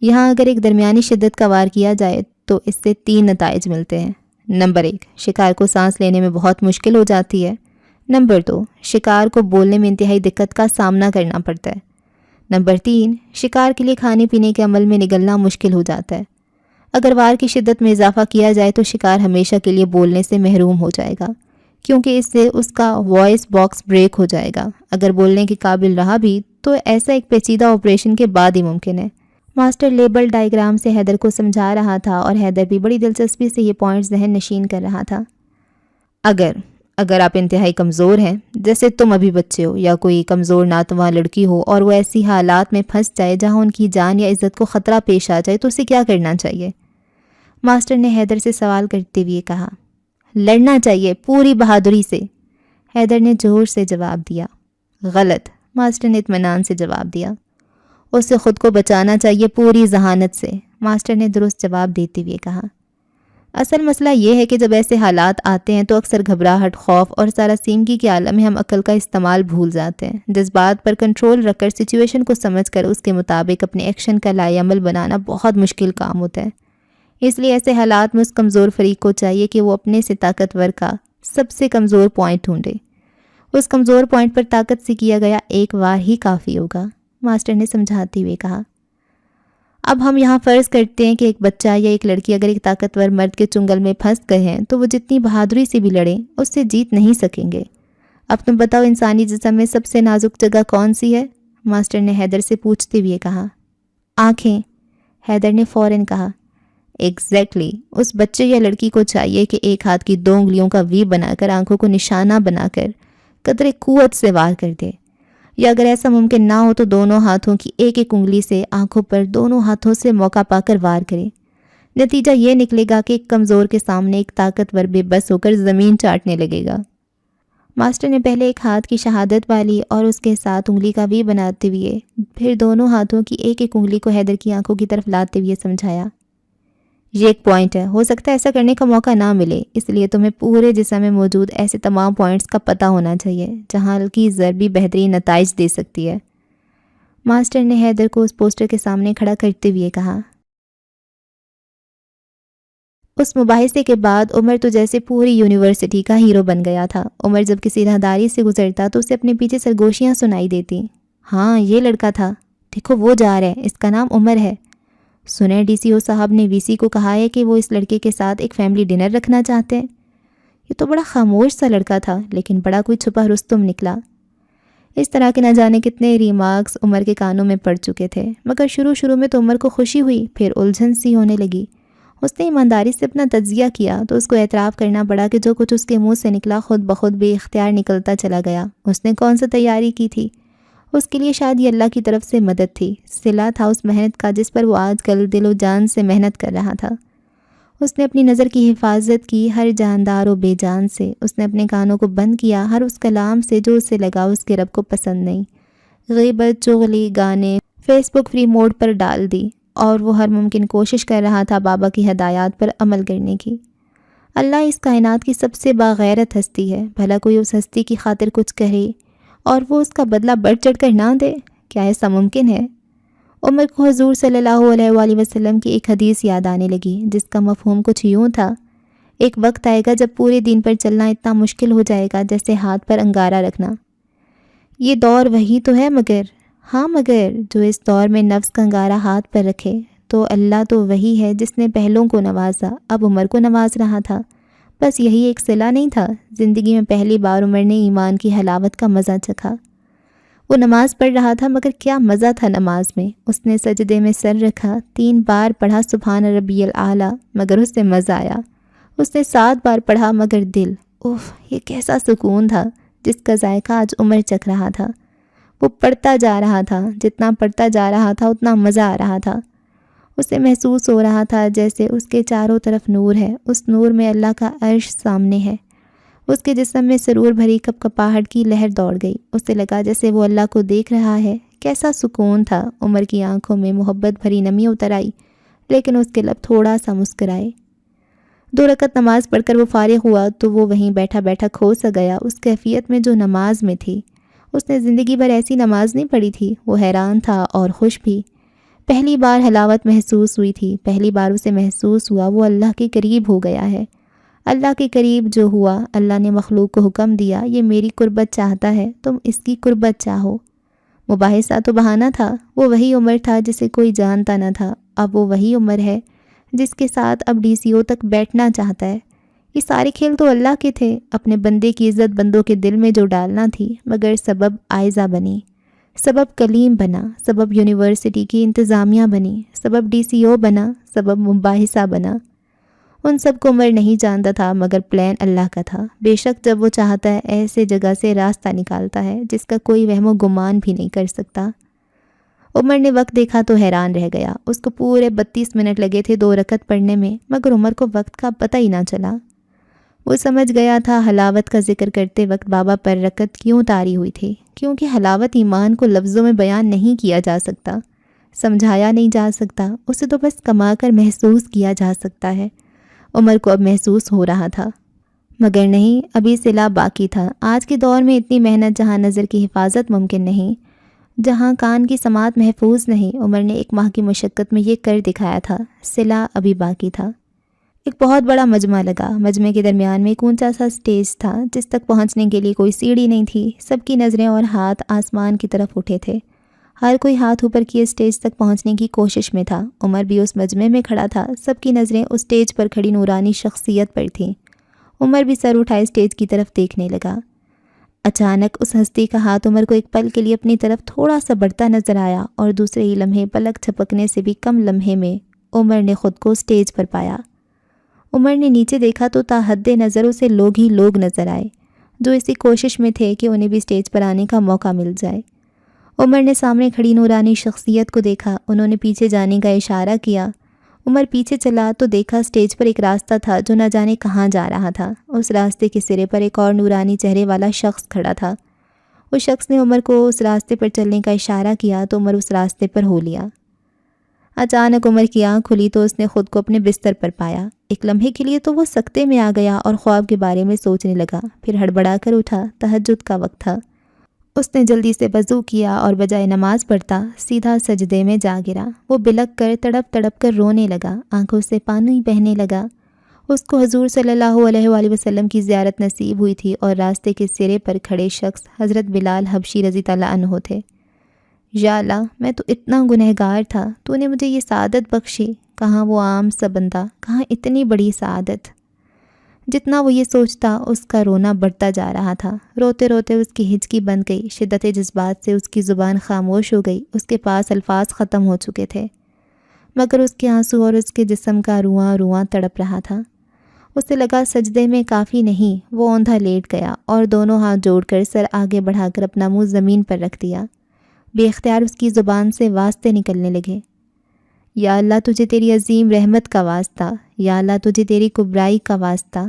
یہاں اگر ایک درمیانی شدت کا وار کیا جائے تو اس سے 3 نتائج ملتے ہیں۔ نمبر 1، شکار کو سانس لینے میں بہت مشکل ہو جاتی ہے۔ نمبر 2، شکار کو بولنے میں انتہائی دقت کا سامنا کرنا پڑتا ہے۔ نمبر 3، شکار کے لیے کھانے پینے کے عمل میں نگلنا مشکل ہو جاتا ہے۔ اگر وار کی شدت میں اضافہ کیا جائے تو شکار ہمیشہ کے لیے بولنے سے محروم ہو جائے گا، کیونکہ اس سے اس کا وائس باکس بریک ہو جائے گا۔ اگر بولنے کے قابل رہا بھی تو ایسا ایک پیچیدہ آپریشن کے بعد ہی ممکن ہے۔ ماسٹر لیبل ڈائیگرام سے حیدر کو سمجھا رہا تھا اور حیدر بھی بڑی دلچسپی سے یہ پوائنٹ ذہن نشین کر رہا تھا۔ اگر آپ انتہائی کمزور ہیں، جیسے تم ابھی بچے ہو، یا کوئی کمزور ناتواں لڑکی ہو اور وہ ایسی حالات میں پھنس جائے جہاں ان کی جان یا عزت کو خطرہ پیش آ جائے، تو اسے کیا کرنا چاہیے؟ ماسٹر نے حیدر سے سوال کرتے ہوئے کہا۔ لڑنا چاہیے، پوری بہادری سے، حیدر نے زور سے جواب دیا۔ غلط، ماسٹر نے اطمینان سے جواب دیا۔ اسے خود کو بچانا چاہیے، پوری ذہانت سے، ماسٹر نے درست جواب دیتے ہوئے کہا۔ اصل مسئلہ یہ ہے کہ جب ایسے حالات آتے ہیں تو اکثر گھبراہٹ، خوف اور ساراسیمگی کے عالم میں ہم عقل کا استعمال بھول جاتے ہیں۔ جذبات پر کنٹرول رکھ کر سچویشن کو سمجھ کر اس کے مطابق اپنے ایکشن کا لائحہ عمل بنانا بہت مشکل کام ہوتا ہے۔ اس لیے ایسے حالات میں اس کمزور فریق کو چاہیے کہ وہ اپنے سے طاقتور کا سب سے کمزور پوائنٹ ڈھونڈے۔ اس کمزور پوائنٹ پر طاقت سے کیا گیا ایک وار ہی کافی ہوگا، ماسٹر نے سمجھاتے ہوئے کہا۔ اب ہم یہاں فرض کرتے ہیں کہ ایک بچہ یا ایک لڑکی اگر ایک طاقتور مرد کے چنگل میں پھنس گئے ہیں تو وہ جتنی بہادری سے بھی لڑیں اس سے جیت نہیں سکیں گے۔ اب تم بتاؤ انسانی جسم میں سب سے نازک جگہ کون سی ہے؟ ماسٹر نے حیدر سے پوچھتے ہوئے کہا۔ آنکھیں، حیدر نے فوراً کہا۔ ایگزیکٹلی، اس بچے یا لڑکی کو چاہیے کہ ایک ہاتھ کی 2 انگلیوں کا وی بنا کر آنکھوں کو نشانہ بنا کر قدرے قوت سے وار کر دے، یا اگر ایسا ممکن نہ ہو تو دونوں ہاتھوں کی ایک ایک انگلی سے آنکھوں پر دونوں ہاتھوں سے موقع پا کر وار کرے۔ نتیجہ یہ نکلے گا کہ ایک کمزور کے سامنے ایک طاقتور بے بس ہو کر زمین چاٹنے لگے گا۔ ماسٹر نے پہلے ایک ہاتھ کی شہادت والی اور اس کے ساتھ انگلی کا وی بناتے ہوئے پھر دونوں ہاتھوں کی ایک ایک انگلی کو حیدر کی آنکھوں کی طرف لاتے ہوئے سمجھایا۔ یہ ایک پوائنٹ ہے، ہو سکتا ہے ایسا کرنے کا موقع نہ ملے، اس لیے تمہیں پورے جسم میں موجود ایسے تمام پوائنٹس کا پتہ ہونا چاہیے جہاں ہلکی ضربی بہترین نتائج دے سکتی ہے۔ ماسٹر نے حیدر کو اس پوسٹر کے سامنے کھڑا کرتے ہوئے کہا۔ اس مباحثے کے بعد عمر تو جیسے پوری یونیورسٹی کا ہیرو بن گیا تھا۔ عمر جب کسی راہداری سے گزرتا تو اسے اپنے پیچھے سرگوشیاں سنائی دیتی۔ ہاں، یہ لڑکا تھا، دیکھو وہ جا رہا ہے، اس کا نام عمر ہے۔ سنیں ڈی سی او صاحب نے وی سی کو کہا ہے کہ وہ اس لڑکے کے ساتھ ایک فیملی ڈنر رکھنا چاہتے ہیں۔ یہ تو بڑا خاموش سا لڑکا تھا، لیکن بڑا کوئی چھپا رستم نکلا۔ اس طرح کے نہ جانے کتنے ریمارکس عمر کے کانوں میں پڑ چکے تھے، مگر شروع میں تو عمر کو خوشی ہوئی، پھر الجھن سی ہونے لگی۔ اس نے ایمانداری سے اپنا تجزیہ کیا تو اس کو اعتراف کرنا پڑا کہ جو کچھ اس کے منہ سے نکلا خود بخود بے اختیار نکلتا چلا گیا۔ اس نے کون سا تیاری کی تھی؟ اس کے لیے شاید یہ اللہ کی طرف سے مدد تھی، صلہ تھا اس محنت کا جس پر وہ آج کل دل و جان سے محنت کر رہا تھا۔ اس نے اپنی نظر کی حفاظت کی ہر جاندار و بے جان سے، اس نے اپنے کانوں کو بند کیا ہر اس کلام سے جو اسے لگا اس کے رب کو پسند نہیں، غیبت، چغلی، گانے، فیس بک فری موڈ پر ڈال دی، اور وہ ہر ممکن کوشش کر رہا تھا بابا کی ہدایات پر عمل کرنے کی۔ اللہ اس کائنات کی سب سے باغیرت ہستی ہے، بھلا کوئی اس ہستی کی خاطر کچھ کہے اور وہ اس کا بدلہ بڑھ چڑھ کر نہ دے؟ کیا ایسا ممکن ہے؟ عمر کو حضور صلی اللہ علیہ وآلہ وسلم کی ایک حدیث یاد آنے لگی، جس کا مفہوم کچھ یوں تھا: ایک وقت آئے گا جب پورے دین پر چلنا اتنا مشکل ہو جائے گا جیسے ہاتھ پر انگارہ رکھنا۔ یہ دور وہی تو ہے، مگر جو اس دور میں نفس کا انگارہ ہاتھ پر رکھے تو اللہ تو وہی ہے جس نے پہلوں کو نوازا، اب عمر کو نواز رہا تھا۔ بس یہی ایک صلہ نہیں تھا؟ زندگی میں پہلی بار عمر نے ایمان کی حلاوت کا مزہ چکھا۔ وہ نماز پڑھ رہا تھا، مگر کیا مزہ تھا نماز میں۔ اس نے سجدے میں سر رکھا، 3 بار پڑھا سبحان ربی الاعلیٰ، مگر اس سے مزہ آیا۔ اس نے 7 بار پڑھا، مگر دل، یہ کیسا سکون تھا جس کا ذائقہ آج عمر چکھ رہا تھا۔ وہ پڑھتا جا رہا تھا، جتنا پڑھتا جا رہا تھا اتنا مزہ آ رہا تھا۔ اسے محسوس ہو رہا تھا جیسے اس کے چاروں طرف نور ہے، اس نور میں اللہ کا عرش سامنے ہے۔ اس کے جسم میں سرور بھری کپ کپاہٹ کی لہر دوڑ گئی، اسے لگا جیسے وہ اللہ کو دیکھ رہا ہے۔ کیسا سکون تھا! عمر کی آنکھوں میں محبت بھری نمی اتر آئی، لیکن اس کے لب تھوڑا سا مسکرائے۔ 2 رکعت نماز پڑھ کر وہ فارغ ہوا تو وہ وہیں بیٹھا بیٹھا کھو سا گیا اس کیفیت میں جو نماز میں تھی۔ اس نے زندگی بھر ایسی نماز نہیں پڑھی تھی۔ وہ حیران تھا اور خوش بھی۔ پہلی بار حلاوت محسوس ہوئی تھی، پہلی بار اسے محسوس ہوا وہ اللہ کے قریب ہو گیا ہے۔ اللہ کے قریب جو ہوا، اللہ نے مخلوق کو حکم دیا، یہ میری قربت چاہتا ہے، تم اس کی قربت چاہو۔ مباحثہ تو بہانہ تھا، وہ وہی عمر تھا جسے کوئی جانتا نہ تھا، اب وہ وہی عمر ہے جس کے ساتھ اب DCO تک بیٹھنا چاہتا ہے۔ یہ سارے کھیل تو اللہ کے تھے، اپنے بندے کی عزت بندوں کے دل میں جو ڈالنا تھی، مگر سبب آئزہ بنی، سبب کلیم بنا، سبب یونیورسٹی کی انتظامیہ بنی، سبب DCO بنا، سبب مباحثہ بنا۔ ان سب کو عمر نہیں جانتا تھا، مگر پلان اللہ کا تھا۔ بے شک جب وہ چاہتا ہے ایسے جگہ سے راستہ نکالتا ہے جس کا کوئی وہم و گمان بھی نہیں کر سکتا۔ عمر نے وقت دیکھا تو حیران رہ گیا۔ اس کو پورے 32 منٹ لگے تھے 2 رکعت پڑھنے میں، مگر عمر کو وقت کا پتہ ہی نہ چلا۔ وہ سمجھ گیا تھا حلاوت کا ذکر کرتے وقت بابا پر رکعت کیوں طاری ہوئی تھی، کیونکہ حلاوت ایمان کو لفظوں میں بیان نہیں کیا جا سکتا، سمجھایا نہیں جا سکتا، اسے تو بس کما کر محسوس کیا جا سکتا ہے۔ عمر کو اب محسوس ہو رہا تھا، مگر نہیں، ابھی صلہ باقی تھا۔ آج کے دور میں اتنی محنت، جہاں نظر کی حفاظت ممکن نہیں، جہاں کان کی سماعت محفوظ نہیں، عمر نے 1 ماہ کی مشقت میں یہ کر دکھایا تھا۔ صلہ ابھی باقی تھا۔ ایک بہت بڑا مجمع لگا، مجمع کے درمیان میں ایک اونچا سا سٹیج تھا جس تک پہنچنے کے لیے کوئی سیڑھی نہیں تھی۔ سب کی نظریں اور ہاتھ آسمان کی طرف اٹھے تھے، ہر کوئی ہاتھ اوپر کیے سٹیج تک پہنچنے کی کوشش میں تھا۔ عمر بھی اس مجمع میں کھڑا تھا، سب کی نظریں اس سٹیج پر کھڑی نورانی شخصیت پر تھیں۔ عمر بھی سر اٹھائے سٹیج کی طرف دیکھنے لگا۔ اچانک اس ہستی کا ہاتھ عمر کو ایک پل کے لیے اپنی طرف تھوڑا سا بڑھتا نظر آیا، اور دوسرے ہی لمحے، پلک جھپکنے سے بھی کم لمحے میں، عمر نے خود کو سٹیج پر پایا۔ عمر نے نیچے دیکھا تو تا حد نظر اسے لوگ ہی لوگ نظر آئے، جو اسی کوشش میں تھے کہ انہیں بھی سٹیج پر آنے کا موقع مل جائے۔ عمر نے سامنے کھڑی نورانی شخصیت کو دیکھا، انہوں نے پیچھے جانے کا اشارہ کیا۔ عمر پیچھے چلا تو دیکھا سٹیج پر ایک راستہ تھا جو نہ جانے کہاں جا رہا تھا۔ اس راستے کے سرے پر ایک اور نورانی چہرے والا شخص کھڑا تھا۔ اس شخص نے عمر کو اس راستے پر چلنے کا اشارہ کیا تو عمر اس راستے پر ہو لیا۔ اچانک عمر کی آنکھ کھلی تو اس نے خود کو اپنے بستر پر پایا۔ ایک لمحے کے لیے تو وہ سکتے میں آ گیا اور خواب کے بارے میں سوچنے لگا، پھر ہڑبڑا کر اٹھا۔ تہجد کا وقت تھا۔ اس نے جلدی سے وضو کیا اور بجائے نماز پڑھتا سیدھا سجدے میں جا گرا۔ وہ بلک کر تڑپ تڑپ کر رونے لگا، آنکھوں سے پانی بہنے لگا۔ اس کو حضور صلی اللہ علیہ وآلہ وسلم کی زیارت نصیب ہوئی تھی، اور راستے کے سرے پر کھڑے شخص حضرت بلال حبشی رضی اللہ عنہ تھے۔ یا اللہ، میں تو اتنا گنہگار تھا، تو نے مجھے یہ سعادت بخشی۔ کہاں وہ عام سا بندہ، کہاں اتنی بڑی سعادت۔ جتنا وہ یہ سوچتا، اس کا رونا بڑھتا جا رہا تھا۔ روتے روتے اس کی ہچکی بند گئی، شدت جذبات سے اس کی زبان خاموش ہو گئی، اس کے پاس الفاظ ختم ہو چکے تھے، مگر اس کے آنسو اور اس کے جسم کا رواں رواں تڑپ رہا تھا۔ اسے لگا سجدے میں کافی نہیں، وہ اوندھا لیٹ گیا اور دونوں ہاتھ جوڑ کر سر آگے بڑھا کر اپنا منہ زمین پر رکھ دیا۔ بے اختیار اس کی زبان سے واسطے نکلنے لگے۔ یا اللہ تجھے تیری عظیم رحمت کا واسطہ، یا اللہ تجھے تیری کبرائی کا واسطہ،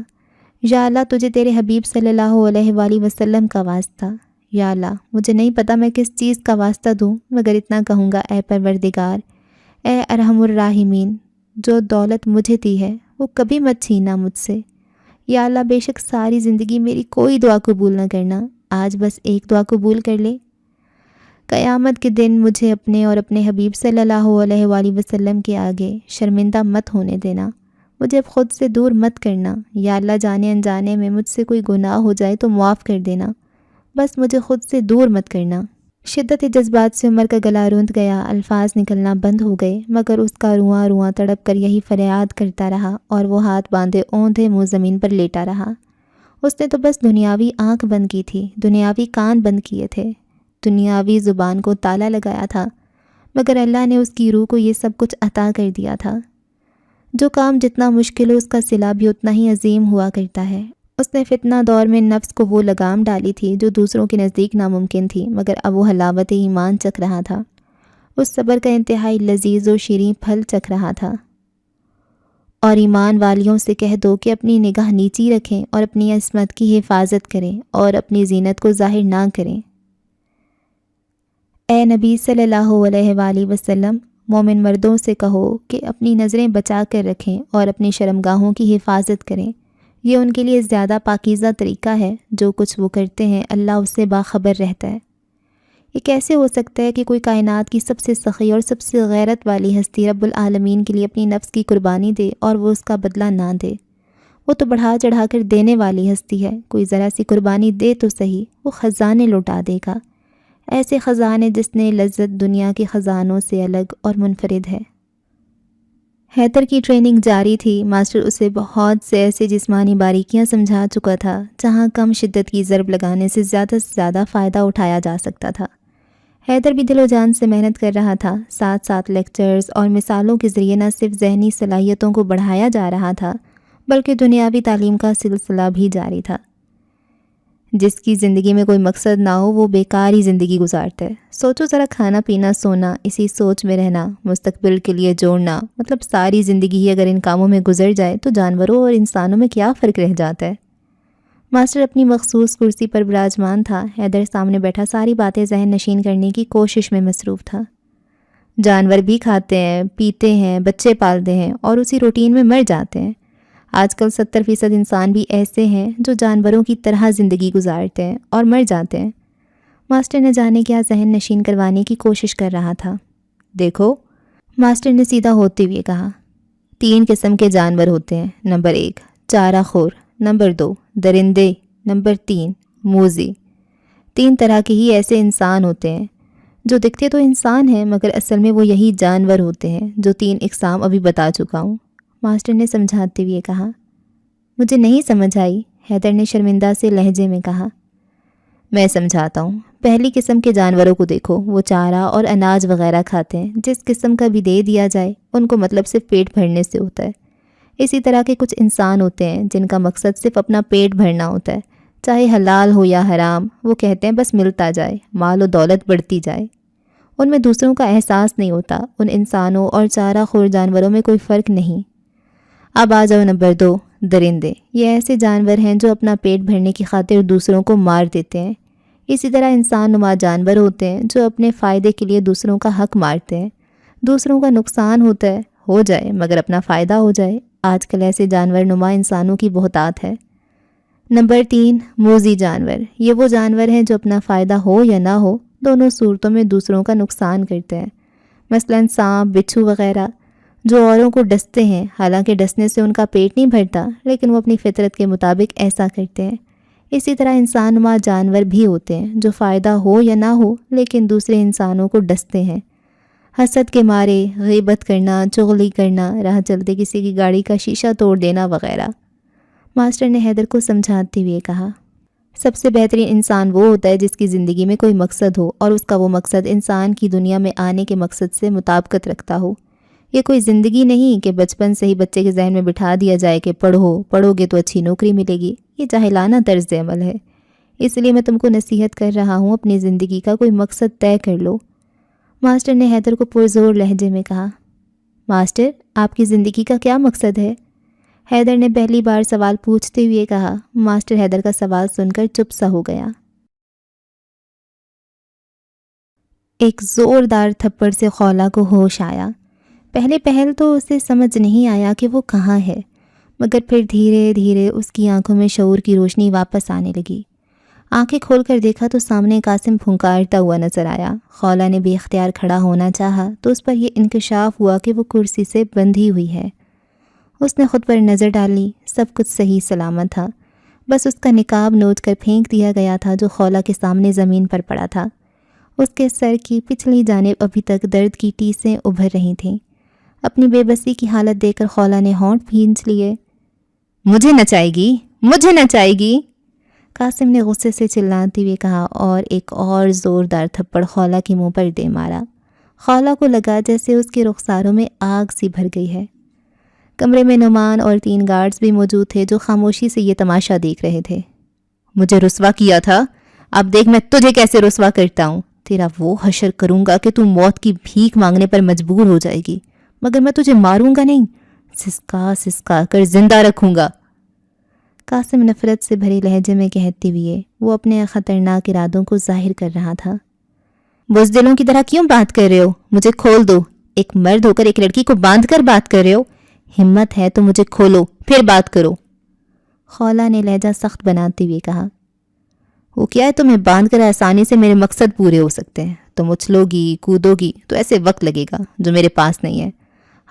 یا اللہ تجھے تیرے حبیب صلی اللہ علیہ وآلہ وسلم کا واسطہ۔ یا اللہ مجھے نہیں پتہ میں کس چیز کا واسطہ دوں، مگر اتنا کہوں گا، اے پروردگار، اے ارحم الراحمین، جو دولت مجھے دی ہے وہ کبھی مت چھینا مجھ سے۔ یا اللہ بے شک ساری زندگی میری کوئی دعا قبول نہ کرنا، آج بس ایک دعا قبول کر لے۔ قیامت کے دن مجھے اپنے اور اپنے حبیب صلی اللہ علیہ وآلہ وسلم کے آگے شرمندہ مت ہونے دینا، مجھے اب خود سے دور مت کرنا۔ یا اللہ جانے انجانے میں مجھ سے کوئی گناہ ہو جائے تو معاف کر دینا، بس مجھے خود سے دور مت کرنا۔ شدت جذبات سے عمر کا گلا روندھ گیا، الفاظ نکلنا بند ہو گئے، مگر اس کا رواں رواں تڑپ کر یہی فریاد کرتا رہا، اور وہ ہاتھ باندھے اوندھے منہ زمین پر لیٹا رہا۔ اس نے تو بس دنیاوی آنکھ بند کی تھی، دنیاوی کان بند کیے تھے، دنیاوی زبان کو تالا لگایا تھا، مگر اللہ نے اس کی روح کو یہ سب کچھ عطا کر دیا تھا۔ جو کام جتنا مشکل ہو اس کا صلہ بھی اتنا ہی عظیم ہوا کرتا ہے۔ اس نے فتنہ دور میں نفس کو وہ لگام ڈالی تھی جو دوسروں کے نزدیک ناممکن تھی، مگر اب وہ حلاوت ایمان چکھ رہا تھا، اس صبر کا انتہائی لذیذ و شیریں پھل چکھ رہا تھا۔ اور ایمان والیوں سے کہہ دو کہ اپنی نگاہ نیچی رکھیں اور اپنی عصمت کی حفاظت کریں اور اپنی زینت کو ظاہر نہ کریں۔ اے نبی صلی اللہ علیہ وآلہ وسلم، مومن مردوں سے کہو کہ اپنی نظریں بچا کر رکھیں اور اپنی شرمگاہوں کی حفاظت کریں، یہ ان کے لیے زیادہ پاکیزہ طریقہ ہے، جو کچھ وہ کرتے ہیں اللہ اس سے باخبر رہتا ہے۔ یہ کیسے ہو سکتا ہے کہ کوئی کائنات کی سب سے سخی اور سب سے غیرت والی ہستی رب العالمین کے لیے اپنی نفس کی قربانی دے اور وہ اس کا بدلہ نہ دے؟ وہ تو بڑھا چڑھا کر دینے والی ہستی ہے، کوئی ذرا سی قربانی دے تو صحیح، وہ خزانے لوٹا دے گا، ایسے خزانے جس نے لذت دنیا کے خزانوں سے الگ اور منفرد ہے۔ حیدر کی ٹریننگ جاری تھی، ماسٹر اسے بہت سے ایسے جسمانی باریکیاں سمجھا چکا تھا جہاں کم شدت کی ضرب لگانے سے زیادہ فائدہ اٹھایا جا سکتا تھا۔ حیدر بھی دل و جان سے محنت کر رہا تھا، ساتھ ساتھ لیکچرز اور مثالوں کے ذریعے نہ صرف ذہنی صلاحیتوں کو بڑھایا جا رہا تھا بلکہ دنیاوی تعلیم کا سلسلہ بھی جاری تھا۔ جس کی زندگی میں کوئی مقصد نہ ہو وہ بیکار ہی زندگی گزارتا ہے۔ سوچو ذرا، کھانا پینا سونا، اسی سوچ میں رہنا، مستقبل کے لیے جوڑنا، مطلب ساری زندگی ہی اگر ان کاموں میں گزر جائے تو جانوروں اور انسانوں میں کیا فرق رہ جاتا ہے؟ ماسٹر اپنی مخصوص کرسی پر براجمان تھا، حیدر سامنے بیٹھا ساری باتیں ذہن نشین کرنے کی کوشش میں مصروف تھا۔ جانور بھی کھاتے ہیں، پیتے ہیں، بچے پالتے ہیں اور اسی روٹین میں مر جاتے ہیں۔ آج کل 70% انسان بھی ایسے ہیں جو جانوروں کی طرح زندگی گزارتے ہیں اور مر جاتے ہیں۔ ماسٹر نے جانے کیا ذہن نشین کروانے کی کوشش کر رہا تھا۔ دیکھو، ماسٹر نے سیدھا ہوتے ہوئے کہا، 3 قسم کے جانور ہوتے ہیں۔ نمبر 1 چارہ خور، نمبر 2 درندے، نمبر 3 موذی۔ 3 طرح کے ہی ایسے انسان ہوتے ہیں جو دکھتے تو انسان ہیں مگر اصل میں وہ یہی جانور ہوتے ہیں جو 3 اقسام ابھی بتا چکا ہوں۔ ماسٹر نے سمجھاتے ہوئے کہا۔ مجھے نہیں سمجھ آئی، حیدر نے شرمندہ سے لہجے میں کہا۔ میں سمجھاتا ہوں۔ پہلی قسم کے جانوروں کو دیکھو، وہ چارہ اور اناج وغیرہ کھاتے ہیں، جس قسم کا بھی دے دیا جائے ان کو مطلب صرف پیٹ بھرنے سے ہوتا ہے۔ اسی طرح کے کچھ انسان ہوتے ہیں جن کا مقصد صرف اپنا پیٹ بھرنا ہوتا ہے، چاہے حلال ہو یا حرام، وہ کہتے ہیں بس ملتا جائے، مال و دولت بڑھتی جائے۔ ان میں دوسروں کا احساس نہیں ہوتا۔ ان انسانوں اور چارہ خور جانوروں میں کوئی فرق نہیں۔ اب آ جاؤ نمبر 2 درندے۔ یہ ایسے جانور ہیں جو اپنا پیٹ بھرنے کی خاطر دوسروں کو مار دیتے ہیں۔ اسی طرح انسان نما جانور ہوتے ہیں جو اپنے فائدے کے لیے دوسروں کا حق مارتے ہیں۔ دوسروں کا نقصان ہوتا ہے، ہو جائے مگر اپنا فائدہ ہو جائے۔ آج کل ایسے جانور نما انسانوں کی بہتات ہے۔ نمبر 3 موذی جانور۔ یہ وہ جانور ہیں جو اپنا فائدہ ہو یا نہ ہو دونوں صورتوں میں دوسروں کا نقصان کرتے ہیں۔ مثلاً سانپ، بچھو وغیرہ جو اوروں کو ڈستے ہیں، حالانکہ ڈسنے سے ان کا پیٹ نہیں بھرتا لیکن وہ اپنی فطرت کے مطابق ایسا کرتے ہیں۔ اسی طرح انسان نما جانور بھی ہوتے ہیں جو فائدہ ہو یا نہ ہو لیکن دوسرے انسانوں کو ڈستے ہیں، حسد کے مارے، غیبت کرنا، چغلی کرنا، راہ چلتے کسی کی گاڑی کا شیشہ توڑ دینا وغیرہ۔ ماسٹر نے حیدر کو سمجھاتے ہوئے کہا، سب سے بہترین انسان وہ ہوتا ہے جس کی زندگی میں کوئی مقصد ہو اور اس کا وہ مقصد انسان کی دنیا میں آنے کے مقصد سے مطابقت رکھتا ہو۔ یہ کوئی زندگی نہیں کہ بچپن سے ہی بچے کے ذہن میں بٹھا دیا جائے کہ پڑھو گے تو اچھی نوکری ملے گی۔ یہ جاہلانہ طرز عمل ہے۔ اس لیے میں تم کو نصیحت کر رہا ہوں، اپنی زندگی کا کوئی مقصد طے کر لو۔ ماسٹر نے حیدر کو پرزور لہجے میں کہا۔ ماسٹر، آپ کی زندگی کا کیا مقصد ہے؟ حیدر نے پہلی بار سوال پوچھتے ہوئے کہا۔ ماسٹر حیدر کا سوال سن کر چپ سا ہو گیا۔ ایک زوردار تھپڑ سے خولا کو ہوش آیا۔ پہلے پہل تو اسے سمجھ نہیں آیا کہ وہ کہاں ہے، مگر پھر دھیرے دھیرے اس کی آنکھوں میں شعور کی روشنی واپس آنے لگی۔ آنکھیں کھول کر دیکھا تو سامنے قاسم پھنکارتا ہوا نظر آیا۔ خولا نے بے اختیار کھڑا ہونا چاہا تو اس پر یہ انکشاف ہوا کہ وہ کرسی سے بندھی ہوئی ہے۔ اس نے خود پر نظر ڈالی، سب کچھ صحیح سلامت تھا، بس اس کا نقاب نوچ کر پھینک دیا گیا تھا جو خولا کے سامنے زمین پر پڑا تھا۔ اس کے سر کی پچھلی جانب ابھی تک درد کی ٹیسیں ابھر رہی تھیں۔ اپنی بے بسی کی حالت دیکھ کر خولا نے ہونٹ بھینچ لیے۔ مجھے نچائے گی، مجھے نچائے گی، قاسم نے غصے سے چلاتے ہوئے کہا اور ایک اور زوردار تھپڑ خولا کے منہ پر دے مارا۔ خولا کو لگا جیسے اس کے رخساروں میں آگ سی بھر گئی ہے۔ کمرے میں نعمان اور 3 گارڈز بھی موجود تھے جو خاموشی سے یہ تماشا دیکھ رہے تھے۔ مجھے رسوا کیا تھا، اب دیکھ میں تجھے کیسے رسوا کرتا ہوں۔ تیرا وہ حشر کروں گا کہ تو موت کی بھیک مانگنے پر مجبور ہو جائے گی، مگر میں تجھے ماروں گا نہیں، سسکا سسکا کر زندہ رکھوں گا، قاسم نفرت سے بھرے لہجے میں کہتے ہوئے وہ اپنے خطرناک ارادوں کو ظاہر کر رہا تھا۔ بزدلوں کی طرح کیوں بات کر رہے ہو؟ مجھے کھول دو، ایک مرد ہو کر ایک لڑکی کو باندھ کر بات کر رہے ہو، ہمت ہے تو مجھے کھولو پھر بات کرو، خولا نے لہجہ سخت بناتے ہوئے کہا۔ وہ کیا ہے، تمہیں باندھ کر آسانی سے میرے مقصد پورے ہو سکتے ہیں، تم اچھلو گی کودو گی تو ایسے وقت لگے گا جو میرے پاس نہیں ہے۔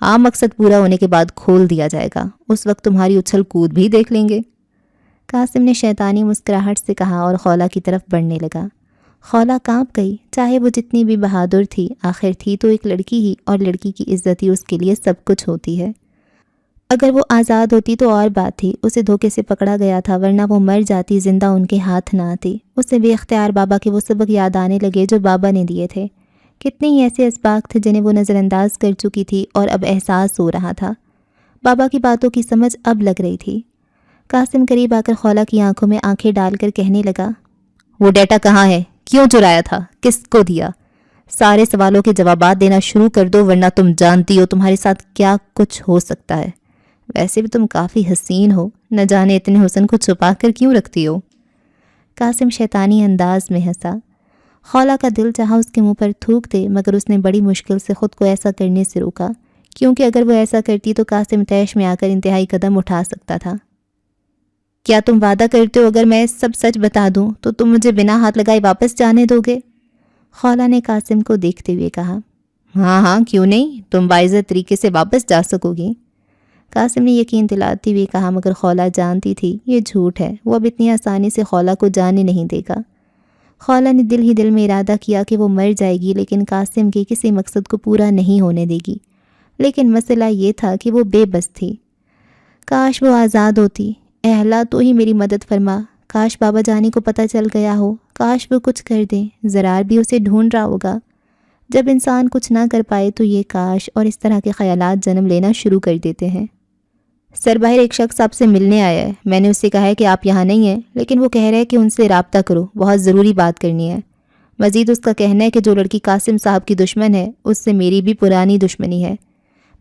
ہاں، مقصد پورا ہونے کے بعد کھول دیا جائے گا، اس وقت تمہاری اچھل کود بھی دیکھ لیں گے، قاسم نے شیطانی مسکراہٹ سے کہا اور خولا کی طرف بڑھنے لگا۔ خولا کانپ گئی، چاہے وہ جتنی بھی بہادر تھی، آخر تھی تو ایک لڑکی ہی، اور لڑکی کی عزت ہی اس کے لیے سب کچھ ہوتی ہے۔ اگر وہ آزاد ہوتی تو اور بات تھی، اسے دھوکے سے پکڑا گیا تھا، ورنہ وہ مر جاتی، زندہ ان کے ہاتھ نہ آتی۔ اسے بے اختیار بابا کے وہ سبق یاد آنے لگے جو بابا نے دیے تھے۔ کتنے ہی ایسے اسباق تھے جنہیں وہ نظر انداز کر چکی تھی اور اب احساس ہو رہا تھا۔ بابا کی باتوں کی سمجھ اب لگ رہی تھی۔ قاسم قریب آ کر خولا کی آنکھوں میں آنکھیں ڈال کر کہنے لگا، وہ ڈیٹا کہاں ہے؟ کیوں چرایا تھا؟ کس کو دیا؟ سارے سوالوں کے جوابات دینا شروع کر دو، ورنہ تم جانتی ہو تمہارے ساتھ کیا کچھ ہو سکتا ہے۔ ویسے بھی تم کافی حسین ہو، نہ جانے اتنے حسن کو چھپا کر کیوں رکھتی ہو؟ قاسم شیطانی انداز میں ہنسا۔ خولا کا دل چاہا اس کے منہ پر تھوک دے، مگر اس نے بڑی مشکل سے خود کو ایسا کرنے سے روکا، کیونکہ اگر وہ ایسا کرتی تو قاسم طیش میں آ کر انتہائی قدم اٹھا سکتا تھا۔ کیا تم وعدہ کرتے ہو اگر میں سب سچ بتا دوں تو تم مجھے بنا ہاتھ لگائے واپس جانے دو گے؟ خولا نے قاسم کو دیکھتے ہوئے کہا۔ ہاں ہاں، کیوں نہیں، تم باعزت طریقے سے واپس جا سکو گی، قاسم نے یقین دلاتے ہوئے کہا، مگر خولا جانتی تھی یہ جھوٹ ہے، وہ اب اتنی آسانی سے خولا کو جانے نہیں دے گا۔ خولا نے دل ہی دل میں ارادہ کیا کہ وہ مر جائے گی لیکن قاسم کے کسی مقصد کو پورا نہیں ہونے دے گی، لیکن مسئلہ یہ تھا کہ وہ بے بس تھی۔ کاش وہ آزاد ہوتی، اے اللہ تو ہی میری مدد فرما، کاش بابا جانی کو پتہ چل گیا ہو، کاش وہ کچھ کر دیں، زرار بھی اسے ڈھونڈ رہا ہوگا۔ جب انسان کچھ نہ کر پائے تو یہ کاش اور اس طرح کے خیالات جنم لینا شروع کر دیتے ہیں۔ سر باہر ایک شخص آپ سے ملنے آیا ہے، میں نے اس سے کہا ہے کہ آپ یہاں نہیں ہیں، لیکن وہ کہہ رہا ہے کہ ان سے رابطہ کرو، بہت ضروری بات کرنی ہے۔ مزید اس کا کہنا ہے کہ جو لڑکی قاسم صاحب کی دشمن ہے اس سے میری بھی پرانی دشمنی ہے۔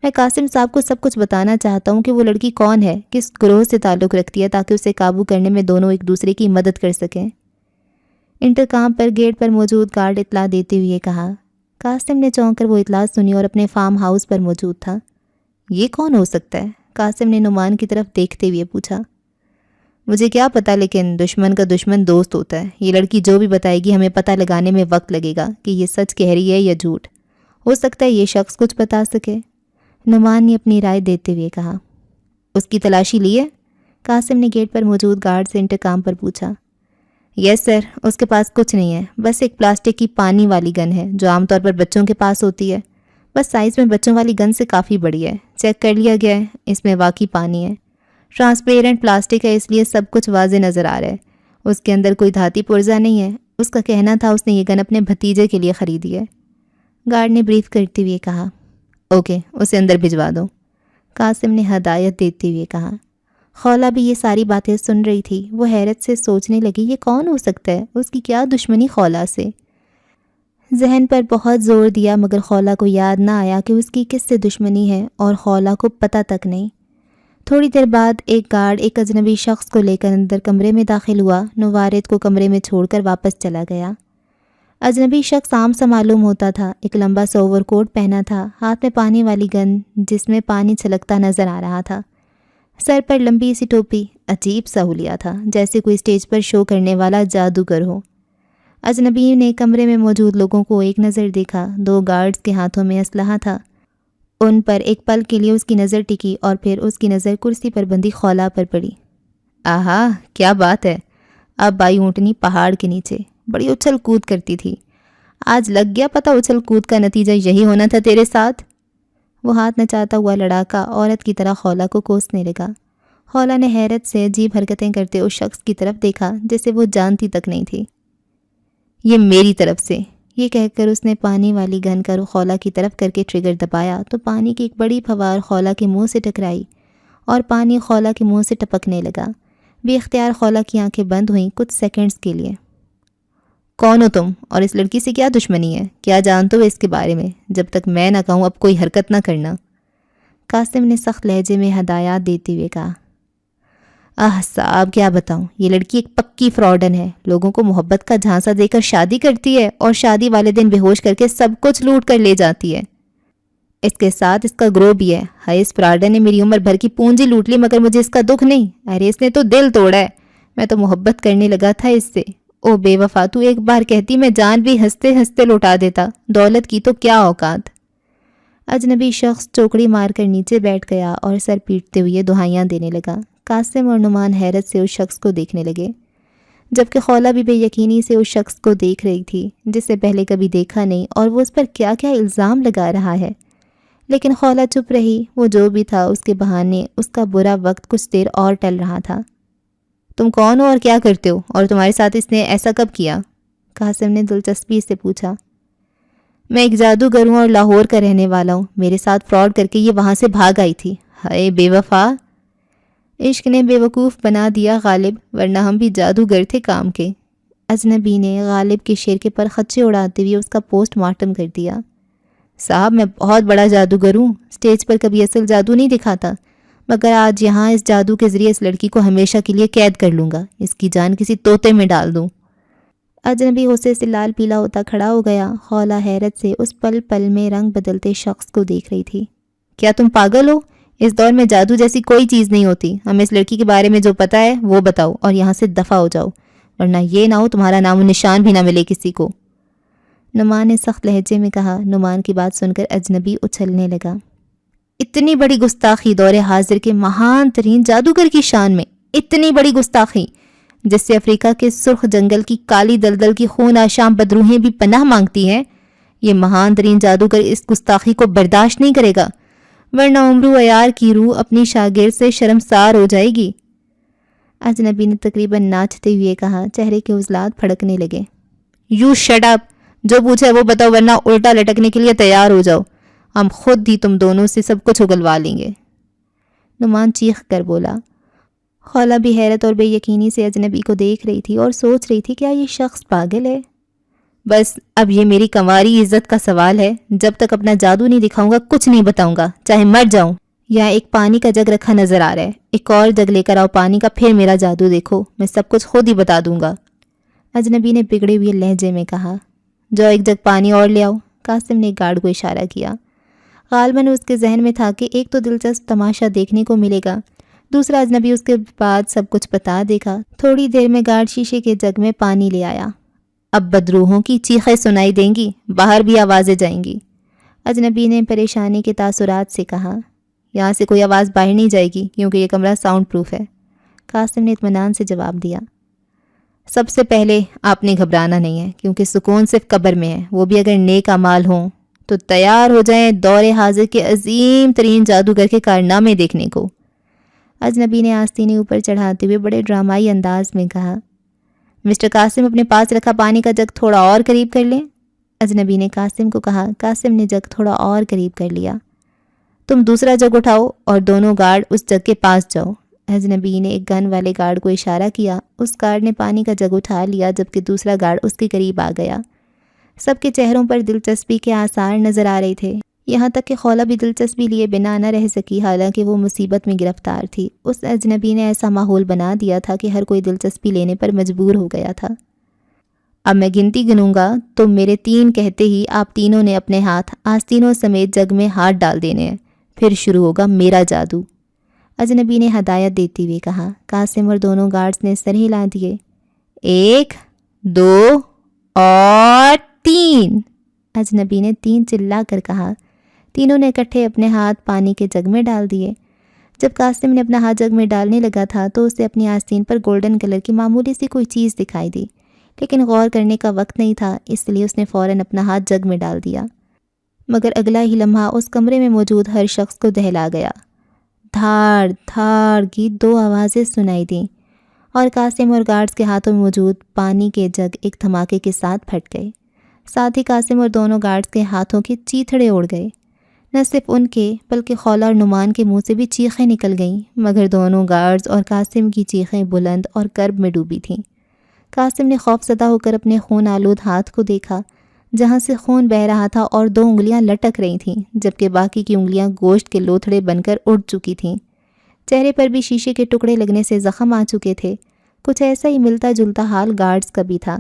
میں قاسم صاحب کو سب کچھ بتانا چاہتا ہوں کہ وہ لڑکی کون ہے، کس گروہ سے تعلق رکھتی ہے، تاکہ اسے قابو کرنے میں دونوں ایک دوسرے کی مدد کر سکیں۔ انٹرکام پر گیٹ پر موجود گارڈ اطلاع دیتے ہوئے کہا۔ قاسم نے چونک کر وہ اطلاع سنی اور اپنے فارم ہاؤس پر موجود تھا۔ یہ کون ہو سکتا ہے؟ قاسم نے نعمان کی طرف دیکھتے ہوئے پوچھا۔ مجھے کیا پتا، لیکن دشمن کا دشمن دوست ہوتا ہے، یہ لڑکی جو بھی بتائے گی ہمیں پتہ لگانے میں وقت لگے گا کہ یہ سچ کہہ رہی ہے یا جھوٹ، ہو سکتا ہے یہ شخص کچھ بتا سکے۔ نعمان نے اپنی رائے دیتے ہوئے کہا۔ اس کی تلاشی لی ہے؟ قاسم نے گیٹ پر موجود گارڈ سے انٹرکام پر پوچھا۔ یس سر، اس کے پاس کچھ نہیں ہے، بس ایک پلاسٹک کی پانی والی گن ہے جو عام طور پر بچوں کے پاس ہوتی ہے، بس سائز میں بچوں والی گن سے کافی بڑی ہے، چیک کر لیا گیا ہے، اس میں واقعی پانی ہے، ٹرانسپیرنٹ پلاسٹک ہے اس لیے سب کچھ واضح نظر آ رہا ہے، اس کے اندر کوئی دھاتی پرزہ نہیں ہے، اس کا کہنا تھا اس نے یہ گن اپنے بھتیجے کے لیے خریدی ہے۔ گارڈ نے بریف کرتے ہوئے کہا۔ اوکے، اسے اندر بھجوا دو، قاسم نے ہدایت دیتے ہوئے کہا۔ خولا بھی یہ ساری باتیں سن رہی تھی، وہ حیرت سے سوچنے لگی یہ کون ہو سکتا ہے، اس کی کیا دشمنی خولا سے؟ ذہن پر بہت زور دیا مگر خولا کو یاد نہ آیا کہ اس کی کس سے دشمنی ہے اور خولا کو پتہ تک نہیں۔ تھوڑی دیر بعد ایک گارڈ ایک اجنبی شخص کو لے کر اندر کمرے میں داخل ہوا۔ نوارد کو کمرے میں چھوڑ کر واپس چلا گیا۔ اجنبی شخص عام سا معلوم ہوتا تھا۔ ایک لمبا سا اوور کوٹ پہنا تھا، ہاتھ میں پانی والی گن جس میں پانی چھلکتا نظر آ رہا تھا، سر پر لمبی سی ٹوپی، عجیب سا حلیہ تھا جیسے کوئی اسٹیج پر شو کرنے والا جادوگر ہو۔ اجنبی نے کمرے میں موجود لوگوں کو ایک نظر دیکھا۔ 2 گارڈز کے ہاتھوں میں اسلحہ تھا۔ ان پر ایک پل کے لیے اس کی نظر ٹکی اور پھر اس کی نظر کرسی پر بندی خولا پر پڑی۔ آہا، کیا بات ہے! اب بائی اونٹنی پہاڑ کے نیچے بڑی اچھل کود کرتی تھی، آج لگ گیا پتہ اچھل کود کا نتیجہ یہی ہونا تھا تیرے ساتھ۔ وہ ہاتھ نچاتا ہوا لڑاکا عورت کی طرح خولا کو کوسنے لگا۔ خولا نے حیرت سے عجیب حرکتیں کرتے اس شخص کی طرف دیکھا جسے وہ جانتی تک نہیں تھی۔ یہ میری طرف سے، یہ کہہ کر اس نے پانی والی گن کا رخ خولا کی طرف کر کے ٹریگر دبایا تو پانی کی ایک بڑی پھوار خولا کے منہ سے ٹکرائی اور پانی خولا کے منہ سے ٹپکنے لگا۔ بے اختیار خولا کی آنکھیں بند ہوئیں کچھ سیکنڈز کے لیے۔ کون ہو تم اور اس لڑکی سے کیا دشمنی ہے؟ کیا جانتے ہو اس کے بارے میں؟ جب تک میں نہ کہوں اب کوئی حرکت نہ کرنا، قاسم نے سخت لہجے میں ہدایات دیتے ہوئے کہا۔ صاحب کیا بتاؤں، یہ لڑکی ایک پکی فراڈن ہے، لوگوں کو محبت کا جھانسا دے کر شادی کرتی ہے اور شادی والے دن بے ہوش کر کے سب کچھ لوٹ کر لے جاتی ہے۔ اس کے ساتھ اس کا گروہ بھی ہے۔ ہائی، اس فراڈن نے میری عمر بھر کی پونجی لوٹ لی مگر مجھے اس کا دکھ نہیں۔ ارے اس نے تو دل توڑا ہے، میں تو محبت کرنے لگا تھا اس سے۔ او بے وفا، تو ایک بار کہتی میں جان بھی ہنستے ہنستے لوٹا دیتا، دولت کی تو کیا اوقات۔ اجنبی شخص چوکڑی مار کر نیچے بیٹھ گیا اور سر پیٹتے ہوئے دہائیاں دینے لگا۔ قاسم اور نعمان حیرت سے اس شخص کو دیکھنے لگے، جبکہ خولا بھی بے یقینی سے اس شخص کو دیکھ رہی تھی جسے پہلے کبھی دیکھا نہیں اور وہ اس پر کیا کیا الزام لگا رہا ہے۔ لیکن خولا چپ رہی، وہ جو بھی تھا اس کے بہانے اس کا برا وقت کچھ دیر اور ٹل رہا تھا۔ تم کون ہو اور کیا کرتے ہو اور تمہارے ساتھ اس نے ایسا کب کیا؟ قاسم نے دلچسپی سے پوچھا۔ میں ایک جادوگر ہوں اور لاہور کا رہنے والا ہوں، میرے ساتھ فراڈ کر کے یہ وہاں سے بھاگ آئی تھی۔ ہائے بے وفا، عشق نے بے وقوف بنا دیا غالب، ورنہ ہم بھی جادوگر تھے کام کے۔ اجنبی نے غالب کے شیر کے پر خدشے اڑاتے ہوئے اس کا پوسٹ مارٹم کر دیا۔ صاحب میں بہت بڑا جادوگر ہوں، اسٹیج پر کبھی اصل جادو نہیں دکھاتا، مگر آج یہاں اس جادو کے ذریعے اس لڑکی کو ہمیشہ کے لیے قید کر لوں گا، اس کی جان کسی طوطے میں ڈال دوں۔ اجنبی غصے سے لال پیلا ہوتا کھڑا ہو گیا۔ خولا حیرت سے اس پل پل میں رنگ بدلتے شخص کو دیکھ رہی تھی۔ کیا تم پاگل ہو؟ اس دور میں جادو جیسی کوئی چیز نہیں ہوتی، ہمیں اس لڑکی کے بارے میں جو پتہ ہے وہ بتاؤ اور یہاں سے دفع ہو جاؤ، ورنہ یہ نہ ہو تمہارا نام و نشان بھی نہ ملے کسی کو۔ نعمان نے سخت لہجے میں کہا۔ نعمان کی بات سن کر اجنبی اچھلنے لگا۔ اتنی بڑی گستاخی دور حاضر کے مہان ترین جادوگر کی شان میں، اتنی بڑی گستاخی جس سے افریقہ کے سرخ جنگل کی کالی دلدل کی خون آشام بدروحیں بھی پناہ مانگتی ہیں۔ یہ مہان ترین جادوگر اس گستاخی کو برداشت نہیں کرے گا، ورنہ عمرو عیار کی روح اپنی شاگرد سے شرمسار ہو جائے گی۔ اجنبی نے تقریباً ناچتے ہوئے کہا۔ چہرے کے عضلات پھڑکنے لگے۔ یو شٹ اپ، جو پوچھے وہ بتاؤ ورنہ الٹا لٹکنے کے لیے تیار ہو جاؤ، ہم خود ہی تم دونوں سے سب کچھ اگلوا لیں گے۔ نعمان چیخ کر بولا۔ خولا بھی حیرت اور بے یقینی سے اجنبی کو دیکھ رہی تھی اور سوچ رہی تھی کیا یہ شخص پاگل ہے؟ بس اب یہ میری کنواری عزت کا سوال ہے، جب تک اپنا جادو نہیں دکھاؤں گا کچھ نہیں بتاؤں گا، چاہے مر جاؤں۔ یہاں ایک پانی کا جگ رکھا نظر آ رہا ہے، ایک اور جگ لے کر آؤ پانی کا، پھر میرا جادو دیکھو، میں سب کچھ خود ہی بتا دوں گا۔ اجنبی نے بگڑے ہوئے لہجے میں کہا۔ جاؤ ایک جگ پانی اور لے آؤ۔ قاسم نے گارڈ کو اشارہ کیا۔ غالباً اس کے ذہن میں تھا کہ ایک تو دلچسپ تماشا دیکھنے کو ملے گا، دوسرا اجنبی اس کے بعد سب کچھ بتا دے گا۔ تھوڑی دیر میں گارڈ شیشے کے جگ میں پانی لے آیا۔ اب بدروحوں کی چیخیں سنائی دیں گی، باہر بھی آوازیں جائیں گی۔ اجنبی نے پریشانی کے تاثرات سے کہا۔ یہاں سے کوئی آواز باہر نہیں جائے گی کیونکہ یہ کمرہ ساؤنڈ پروف ہے۔ قاسم نے اطمینان سے جواب دیا۔ سب سے پہلے آپ نے گھبرانا نہیں ہے کیونکہ سکون صرف قبر میں ہے، وہ بھی اگر نیک اعمال ہوں تو تیار ہو جائیں دور حاضر کے عظیم ترین جادوگر کے کارنامے دیکھنے کو۔ اجنبی نے آستینے اوپر چڑھاتے ہوئے بڑے ڈرامائی انداز میں کہا۔ مسٹر قاسم اپنے پاس رکھا پانی کا جگ تھوڑا اور قریب کر لیں۔ اجنبی نے قاسم کو کہا۔ قاسم نے جگ تھوڑا اور قریب کر لیا۔ تم دوسرا جگ اٹھاؤ اور دونوں گارڈ اس جگ کے پاس جاؤ۔ اجنبی نے ایک گن والے گارڈ کو اشارہ کیا۔ اس گارڈ نے پانی کا جگ اٹھا لیا جبکہ دوسرا گارڈ اس کے قریب آ گیا۔ سب کے چہروں پر دلچسپی کے آثار نظر آ رہے تھے، یہاں تک کہ خولہ بھی دلچسپی لیے بنا نہ رہ سکی، حالانکہ وہ مصیبت میں گرفتار تھی۔ اس اجنبی نے ایسا ماحول بنا دیا تھا کہ ہر کوئی دلچسپی لینے پر مجبور ہو گیا تھا۔ اب میں گنتی گنوں گا تو میرے 3 کہتے ہی آپ تینوں نے اپنے ہاتھ آستینوں سمیت جگ میں ہاتھ ڈال دینے ہیں، پھر شروع ہوگا میرا جادو، اجنبی نے ہدایت دیتے ہوئے کہا۔ قاسم اور دونوں گارڈز نے سر ہلا دیے۔ 1 2 اور 3، اجنبی نے 3 چلا کر کہا۔ تینوں نے اکٹھے اپنے ہاتھ پانی کے جگ میں ڈال دیے۔ جب قاسم نے اپنا ہاتھ جگ میں ڈالنے لگا تھا تو اسے اپنی آستین پر گولڈن کلر کی معمولی سی کوئی چیز دکھائی دی، لیکن غور کرنے کا وقت نہیں تھا، اس لیے اس نے فوراً اپنا ہاتھ جگ میں ڈال دیا۔ مگر اگلا ہی لمحہ اس کمرے میں موجود ہر شخص کو دہلا گیا۔ دھاڑ دھاڑ کی 2 آوازیں سنائی دیں اور قاسم اور گارڈز کے ہاتھوں میں موجود پانی کے جگ ایک دھماکے کے ساتھ پھٹ گئے۔ ساتھ ہی قاسم اور دونوں گارڈز کے ہاتھوں کے چیتھڑے اڑ گئے۔ نہ صرف ان کے بلکہ خولہ اور نعمان کے منہ سے بھی چیخیں نکل گئیں، مگر دونوں گارڈز اور قاسم کی چیخیں بلند اور کرب میں ڈوبی تھیں۔ قاسم نے خوف زدہ ہو کر اپنے خون آلود ہاتھ کو دیکھا، جہاں سے خون بہہ رہا تھا اور 2 انگلیاں لٹک رہی تھیں، جبکہ باقی کی انگلیاں گوشت کے لوتھڑے بن کر اڑ چکی تھیں۔ چہرے پر بھی شیشے کے ٹکڑے لگنے سے زخم آ چکے تھے۔ کچھ ایسا ہی ملتا جلتا حال گارڈز کا بھی تھا۔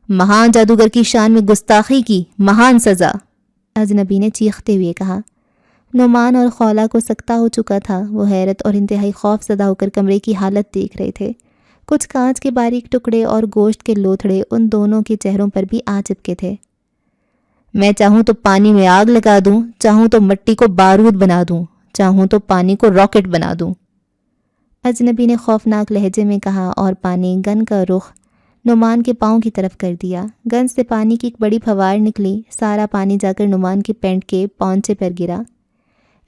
مہان جادوگر کی شان میں گستاخی کی مہان سزا، اجنبی نے چیختے ہوئے کہا۔ نعمان اور خولہ کو سکتہ ہو چکا تھا، وہ حیرت اور انتہائی خوف زدہ ہو کر کمرے کی حالت دیکھ رہے تھے۔ کچھ کانچ کے باریک ٹکڑے اور گوشت کے لوتھڑے ان دونوں کے چہروں پر بھی آ چپکے تھے۔ میں چاہوں تو پانی میں آگ لگا دوں، چاہوں تو مٹی کو بارود بنا دوں، چاہوں تو پانی کو راکٹ بنا دوں، اجنبی نے خوفناک لہجے میں کہا اور پانی گن کا رخ نعمان کے پاؤں کی طرف کر دیا۔ گن سے پانی کی ایک بڑی پھوار نکلی، سارا پانی جا کر نعمان کے پینٹ کے پونچے پر گرا۔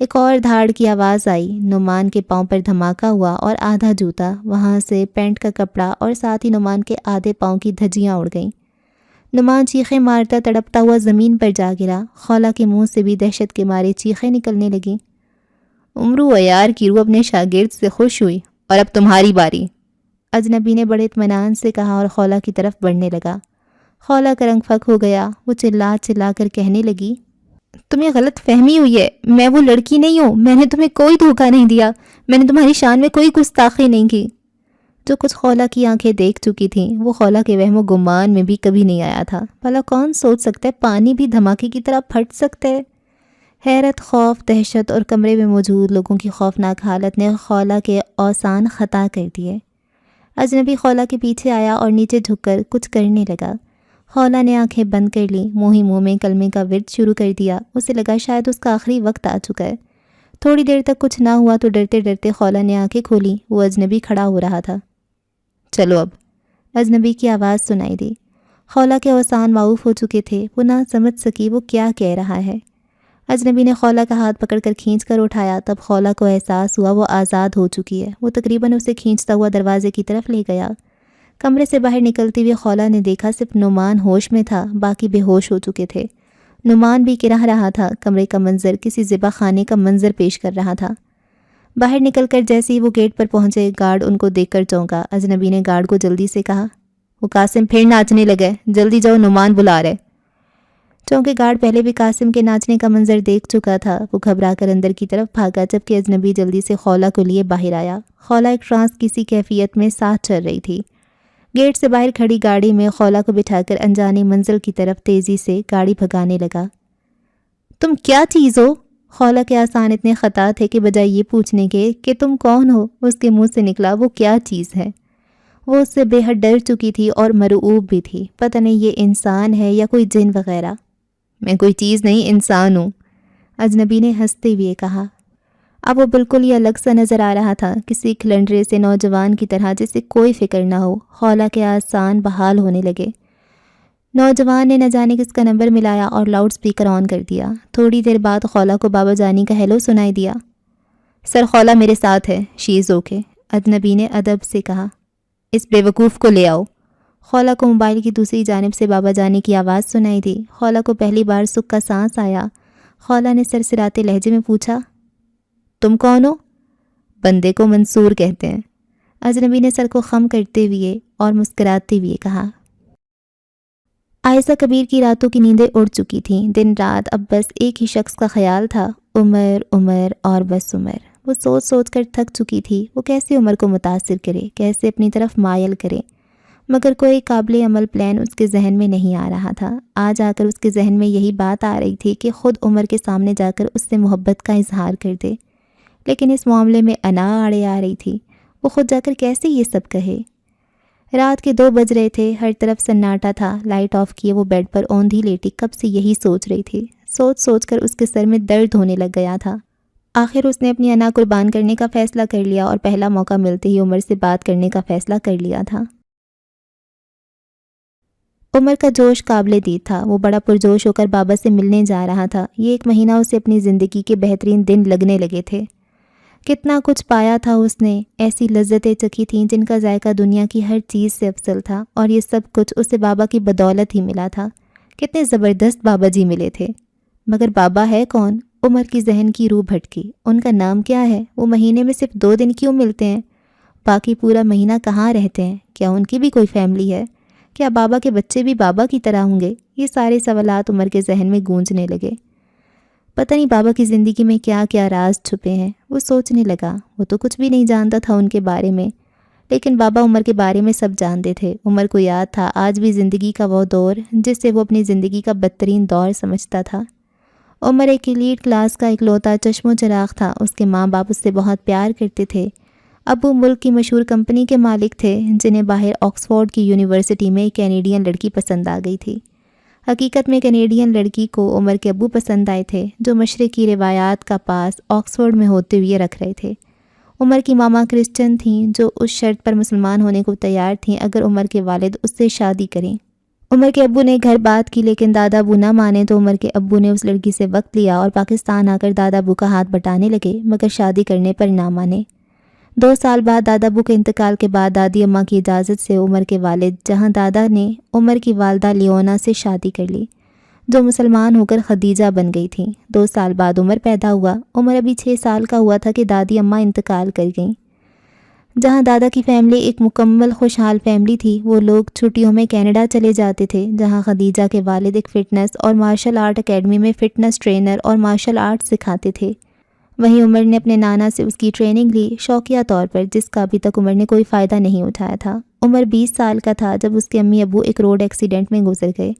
ایک اور دھاڑ کی آواز آئی، نعمان کے پاؤں پر دھماکہ ہوا اور آدھا جوتا، وہاں سے پینٹ کا کپڑا اور ساتھ ہی نعمان کے آدھے پاؤں کی دھجیاں اڑ گئیں۔ نعمان چیخیں مارتا تڑپتا ہوا زمین پر جا گرا۔ خولہ کے منہ سے بھی دہشت کے مارے چیخیں نکلنے لگیں۔ عمرو عیار کی روح اپنے شاگرد سے خوش ہوئی، اور اب تمہاری باری، اجنبی نے بڑے اطمینان سے کہا اور خولہ کی طرف بڑھنے لگا۔ خولہ کا رنگ پھک ہو گیا، وہ چلا چلا کر کہنے لگی، تمہیں غلط فہمی ہوئی ہے، میں وہ لڑکی نہیں ہوں، میں نے تمہیں کوئی دھوکہ نہیں دیا، میں نے تمہاری شان میں کوئی گستاخی نہیں کی۔ جو کچھ خولہ کی آنکھیں دیکھ چکی تھیں وہ خولہ کے وہم و گمان میں بھی کبھی نہیں آیا تھا۔ بھلا کون سوچ سکتا ہے پانی بھی دھماکے کی طرح پھٹ سکتا ہے؟ حیرت، خوف، دہشت اور کمرے میں موجود لوگوں کی خوفناک حالت نے خولہ کے اوسان خطا کر دیے۔ اجنبی خولہ کے پیچھے آیا اور نیچے جھک کر کچھ کرنے لگا۔ خولہ نے آنکھیں بند کر لی، منہ ہی منہ میں کلمے کا ورد شروع کر دیا۔ اسے لگا شاید اس کا آخری وقت آ چکا ہے۔ تھوڑی دیر تک کچھ نہ ہوا تو ڈرتے ڈرتے خولہ نے آنکھیں کھولی، وہ اجنبی کھڑا ہو رہا تھا۔ چلو اب، اجنبی کی آواز سنائی دی۔ خولہ کے اوسان معاف ہو چکے تھے، وہ نہ سمجھ سکی وہ کیا کہہ رہا ہے۔ اجنبی نے خولہ کا ہاتھ پکڑ کر کھینچ کر اٹھایا، تب خولہ کو احساس ہوا وہ آزاد ہو چکی ہے۔ وہ تقریباً اسے کھینچتا ہوا دروازے کی طرف لے گیا۔ کمرے سے باہر نکلتے ہوئے خولہ نے دیکھا صرف نعمان ہوش میں تھا، باقی بے ہوش ہو چکے تھے۔ نعمان بھی کرہ رہا تھا، کمرے کا منظر کسی ذبح خانے کا منظر پیش کر رہا تھا۔ باہر نکل کر جیسے ہی وہ گیٹ پر پہنچے، گارڈ ان کو دیکھ کر چونکا۔ اجنبی نے گارڈ کو جلدی سے کہا، وہ قاسم پھر ناچنے لگے، جلدی جاؤ، نعمان بلا رہے۔ چونکہ گارڈ پہلے بھی قاسم کے ناچنے کا منظر دیکھ چکا تھا، وہ گھبرا کر اندر کی طرف بھاگا، جبکہ اجنبی جلدی سے خولہ کو لیے باہر آیا۔ خولہ ایک ٹرانس کسی کیفیت میں ساتھ چل رہی تھی۔ گیٹ سے باہر کھڑی گاڑی میں خولہ کو بٹھا کر انجانی منزل کی طرف تیزی سے گاڑی بھگانے لگا۔ تم کیا چیز ہو؟ خولہ کے آسان اتنے خطا تھے کہ بجائے یہ پوچھنے کے کہ تم کون ہو، اس کے منہ سے نکلا وہ کیا چیز ہے۔ وہ اس سے بے حد ڈر چکی تھی اور مرعوب بھی تھی، پتہ نہیں یہ انسان ہے یا کوئی جن وغیرہ۔ میں کوئی چیز نہیں، انسان ہوں، اجنبی نے ہنستے ہوئے کہا۔ اب وہ بالکل ہی الگ سا نظر آ رہا تھا، کسی کھلنڈرے سے نوجوان کی طرح جسے کوئی فکر نہ ہو۔ خولہ کے آسان بحال ہونے لگے۔ نوجوان نے نہ جانے کس کا نمبر ملایا اور لاؤڈ سپیکر آن کر دیا۔ تھوڑی دیر بعد خولہ کو بابا جانی کا ہیلو سنائی دیا۔ سر خولہ میرے ساتھ ہے، شی از اوکے، اجنبی نے ادب سے کہا۔ اس بے وقوف کو لے آؤ۔ خولہ کو موبائل کی دوسری جانب سے بابا جانی کی آواز سنائی دی۔ خولہ کو پہلی بار سکھ کا سانس آیا۔ خولہ نے سرسراتے لہجے میں پوچھا، تم کون ہو؟ بندے کو منصور کہتے ہیں، اجنبی نے سر کو خم کرتے ہوئے اور مسکراتے ہوئے کہا۔ عائشہ کبیر کی راتوں کی نیندیں اڑ چکی تھیں، دن رات اب بس ایک ہی شخص کا خیال تھا، عمر عمر اور بس عمر۔ وہ سوچ سوچ کر تھک چکی تھی، وہ کیسے عمر کو متاثر کرے، کیسے اپنی طرف مائل کرے، مگر کوئی قابل عمل پلان اس کے ذہن میں نہیں آ رہا تھا۔ آج آ کر اس کے ذہن میں یہی بات آ رہی تھی کہ خود عمر کے سامنے جا کر اس سے محبت کا اظہار کر دے، لیکن اس معاملے میں انا آڑے آ رہی تھی۔ وہ خود جا کر کیسے یہ سب کہے؟ رات کے 2 بج رہے تھے، ہر طرف سناٹا تھا، لائٹ آف کیے وہ بیڈ پر اوندھی لیٹی کب سے یہی سوچ رہی تھی۔ سوچ سوچ کر اس کے سر میں درد ہونے لگ گیا تھا۔ آخر اس نے اپنی انا قربان کرنے کا فیصلہ کر لیا اور پہلا موقع ملتے ہی عمر سے بات کرنے کا فیصلہ کر لیا تھا۔ عمر کا جوش قابل دید تھا، وہ بڑا پرجوش ہو کر بابا سے ملنے جا رہا تھا۔ یہ 1 مہینہ اسے اپنی زندگی کے بہترین دن لگنے لگے تھے۔ کتنا کچھ پایا تھا اس نے، ایسی لذتیں چکھی تھیں جن کا ذائقہ دنیا کی ہر چیز سے افضل تھا، اور یہ سب کچھ اسے بابا کی بدولت ہی ملا تھا۔ کتنے زبردست بابا جی ملے تھے، مگر بابا ہے کون؟ عمر کی ذہن کی روح بھٹکی۔ ان کا نام کیا ہے؟ وہ مہینے میں صرف 2 دن کیوں ملتے ہیں؟ باقی پورا مہینہ کہاں رہتے ہیں؟ کیا ان کی بھی کوئی فیملی ہے؟ کیا بابا کے بچے بھی بابا کی طرح ہوں گے؟ یہ سارے سوالات عمر کے ذہن میں گونجنے لگے۔ پتہ نہیں بابا کی زندگی میں کیا کیا راز چھپے ہیں، وہ سوچنے لگا۔ وہ تو کچھ بھی نہیں جانتا تھا ان کے بارے میں، لیکن بابا عمر کے بارے میں سب جانتے تھے۔ عمر کو یاد تھا آج بھی زندگی کا وہ دور جس سے وہ اپنی زندگی کا بدترین دور سمجھتا تھا۔ عمر ایک ایلیٹ کلاس کا اکلوتا چشم و چراغ تھا، اس کے ماں باپ اس سے بہت پیار کرتے تھے۔ ابو ملک کی مشہور کمپنی کے مالک تھے، جنہیں باہر آکسفورڈ کی یونیورسٹی میں ایک کینیڈین لڑکی پسند آ گئی تھی۔ حقیقت میں کینیڈین لڑکی کو عمر کے ابو پسند آئے تھے، جو مشرقی روایات کا پاس آکسفورڈ میں ہوتے ہوئے رکھ رہے تھے۔ عمر کی ماما کرسچن تھیں، جو اس شرط پر مسلمان ہونے کو تیار تھیں اگر عمر کے والد اس سے شادی کریں۔ عمر کے ابو نے گھر بات کی، لیکن دادا ابو نہ مانے تو عمر کے ابو نے اس لڑکی سے وقت لیا اور پاکستان آ کر دادا ابو کا ہاتھ بٹانے لگے، مگر شادی کرنے پر نہ مانے۔ 2 سال بعد دادا ابو کے انتقال کے بعد دادی اماں کی اجازت سے عمر کے والد جہاں دادا نے عمر کی والدہ لیونا سے شادی کر لی، جو مسلمان ہو کر خدیجہ بن گئی تھیں۔ 2 سال بعد عمر پیدا ہوا۔ عمر ابھی 6 سال کا ہوا تھا کہ دادی اماں انتقال کر گئیں۔ جہاں دادا کی فیملی ایک مکمل خوشحال فیملی تھی، وہ لوگ چھٹیوں میں کینیڈا چلے جاتے تھے، جہاں خدیجہ کے والد ایک فٹنس اور مارشل آرٹ اکیڈمی میں فٹنس ٹرینر اور مارشل آرٹ سکھاتے تھے۔ وہیں عمر نے اپنے نانا سے اس کی ٹریننگ لی، شوقیہ طور پر، جس کا ابھی تک عمر نے کوئی فائدہ نہیں اٹھایا تھا۔ عمر 20 سال کا تھا جب اس کے امی ابو ایک روڈ ایکسیڈنٹ میں گزر گئے۔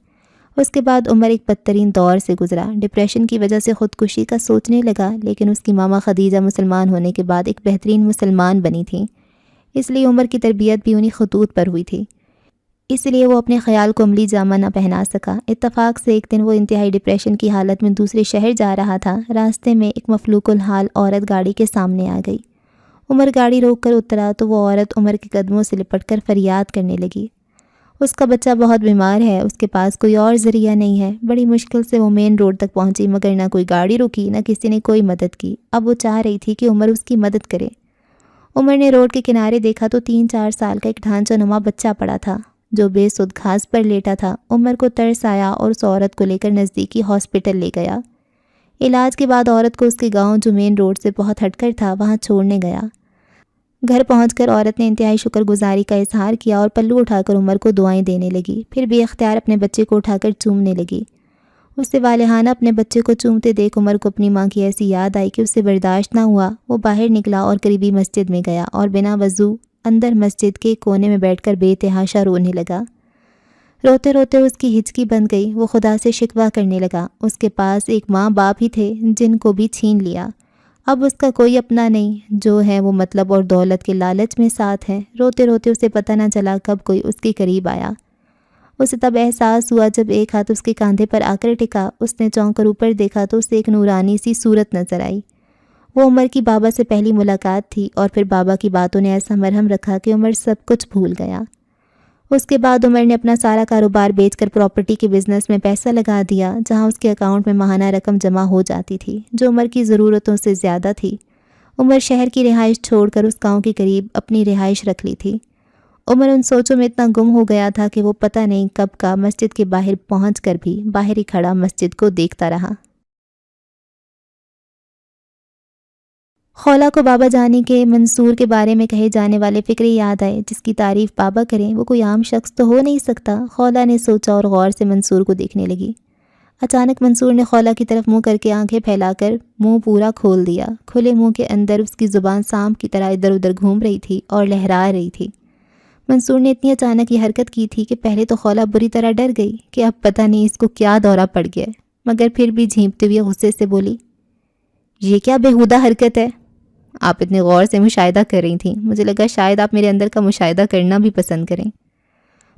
اس کے بعد عمر ایک بدترین دور سے گزرا، ڈپریشن کی وجہ سے خودکشی کا سوچنے لگا، لیکن اس کی ماما خدیجہ مسلمان ہونے کے بعد ایک بہترین مسلمان بنی تھیں، اس لیے عمر کی تربیت بھی انہی خطوط پر ہوئی تھی، اس لیے وہ اپنے خیال کو عملی جامہ نہ پہنا سکا۔ اتفاق سے ایک دن وہ انتہائی ڈپریشن کی حالت میں دوسرے شہر جا رہا تھا۔ راستے میں ایک مفلوق الحال عورت گاڑی کے سامنے آ گئی۔ عمر گاڑی روک کر اترا تو وہ عورت عمر کے قدموں سے لپٹ کر فریاد کرنے لگی۔ اس کا بچہ بہت بیمار ہے، اس کے پاس کوئی اور ذریعہ نہیں ہے۔ بڑی مشکل سے وہ مین روڈ تک پہنچی، مگر نہ کوئی گاڑی رکی، نہ کسی نے کوئی مدد کی۔ اب وہ چاہ رہی تھی کہ عمر اس کی مدد کرے۔ عمر نے روڈ کے کنارے دیکھا تو 3-4 سال کا ایک ڈھانچہ نما بچہ پڑا تھا، جو بے سود گھاس پر لیٹا تھا۔ عمر کو ترس آیا اور اس عورت کو لے کر نزدیکی ہاسپٹل لے گیا۔ علاج کے بعد عورت کو اس کے گاؤں، جو مین روڈ سے بہت ہٹ کر تھا، وہاں چھوڑنے گیا۔ گھر پہنچ کر عورت نے انتہائی شکر گزاری کا اظہار کیا اور پلو اٹھا کر عمر کو دعائیں دینے لگی، پھر بے اختیار اپنے بچے کو اٹھا کر چومنے لگی۔ اس سے والہانہ اپنے بچے کو چومتے دیکھ عمر کو اپنی ماں کی ایسی یاد آئی کہ اس سے برداشت نہ ہوا۔ وہ باہر نکلا اور قریبی مسجد میں گیا اور بنا وضو اندر مسجد کے کونے میں بیٹھ کر بے تحاشا رونے لگا۔ روتے روتے اس کی ہچکی بند گئی۔ وہ خدا سے شکوہ کرنے لگا۔ اس کے پاس ایک ماں باپ ہی تھے جن کو بھی چھین لیا، اب اس کا کوئی اپنا نہیں، جو ہے وہ مطلب اور دولت کے لالچ میں ساتھ ہے۔ روتے روتے اسے پتہ نہ چلا کب کوئی اس کے قریب آیا۔ اسے تب احساس ہوا جب ایک ہاتھ اس کے کاندھے پر آ کر ٹکا۔ اس نے چونک کر اوپر دیکھا تو اسے ایک نورانی سی صورت نظر آئی۔ وہ عمر کی بابا سے پہلی ملاقات تھی، اور پھر بابا کی باتوں نے ایسا مرہم رکھا کہ عمر سب کچھ بھول گیا۔ اس کے بعد عمر نے اپنا سارا کاروبار بیچ کر پراپرٹی کے بزنس میں پیسہ لگا دیا، جہاں اس کے اکاؤنٹ میں ماہانہ رقم جمع ہو جاتی تھی، جو عمر کی ضرورتوں سے زیادہ تھی۔ عمر شہر کی رہائش چھوڑ کر اس گاؤں کے قریب اپنی رہائش رکھ لی تھی۔ عمر ان سوچوں میں اتنا گم ہو گیا تھا کہ وہ پتہ نہیں کب کا مسجد کے باہر پہنچ کر بھی باہر ہی کھڑا مسجد کو دیکھتا رہا۔ خولا کو بابا جانی کے منصور کے بارے میں کہے جانے والے فکرے یاد آئے، جس کی تعریف بابا کریں وہ کوئی عام شخص تو ہو نہیں سکتا۔ خولا نے سوچا اور غور سے منصور کو دیکھنے لگی۔ اچانک منصور نے خولا کی طرف منہ کر کے آنکھیں پھیلا کر منہ پورا کھول دیا۔ کھلے منہ کے اندر اس کی زبان سانپ کی طرح ادھر ادھر گھوم رہی تھی اور لہرا رہی تھی۔ منصور نے اتنی اچانک یہ حرکت کی تھی کہ پہلے تو خولا بری طرح ڈر گئی کہ اب پتہ نہیں اس کو کیا دورہ پڑ گیا، مگر پھر بھی جھینپتے ہوئے غصے سے بولی، یہ کیا بےہودہ حرکت ہے؟ آپ اتنے غور سے مشاہدہ کر رہی تھیں، مجھے لگا شاید آپ میرے اندر کا مشاہدہ کرنا بھی پسند کریں۔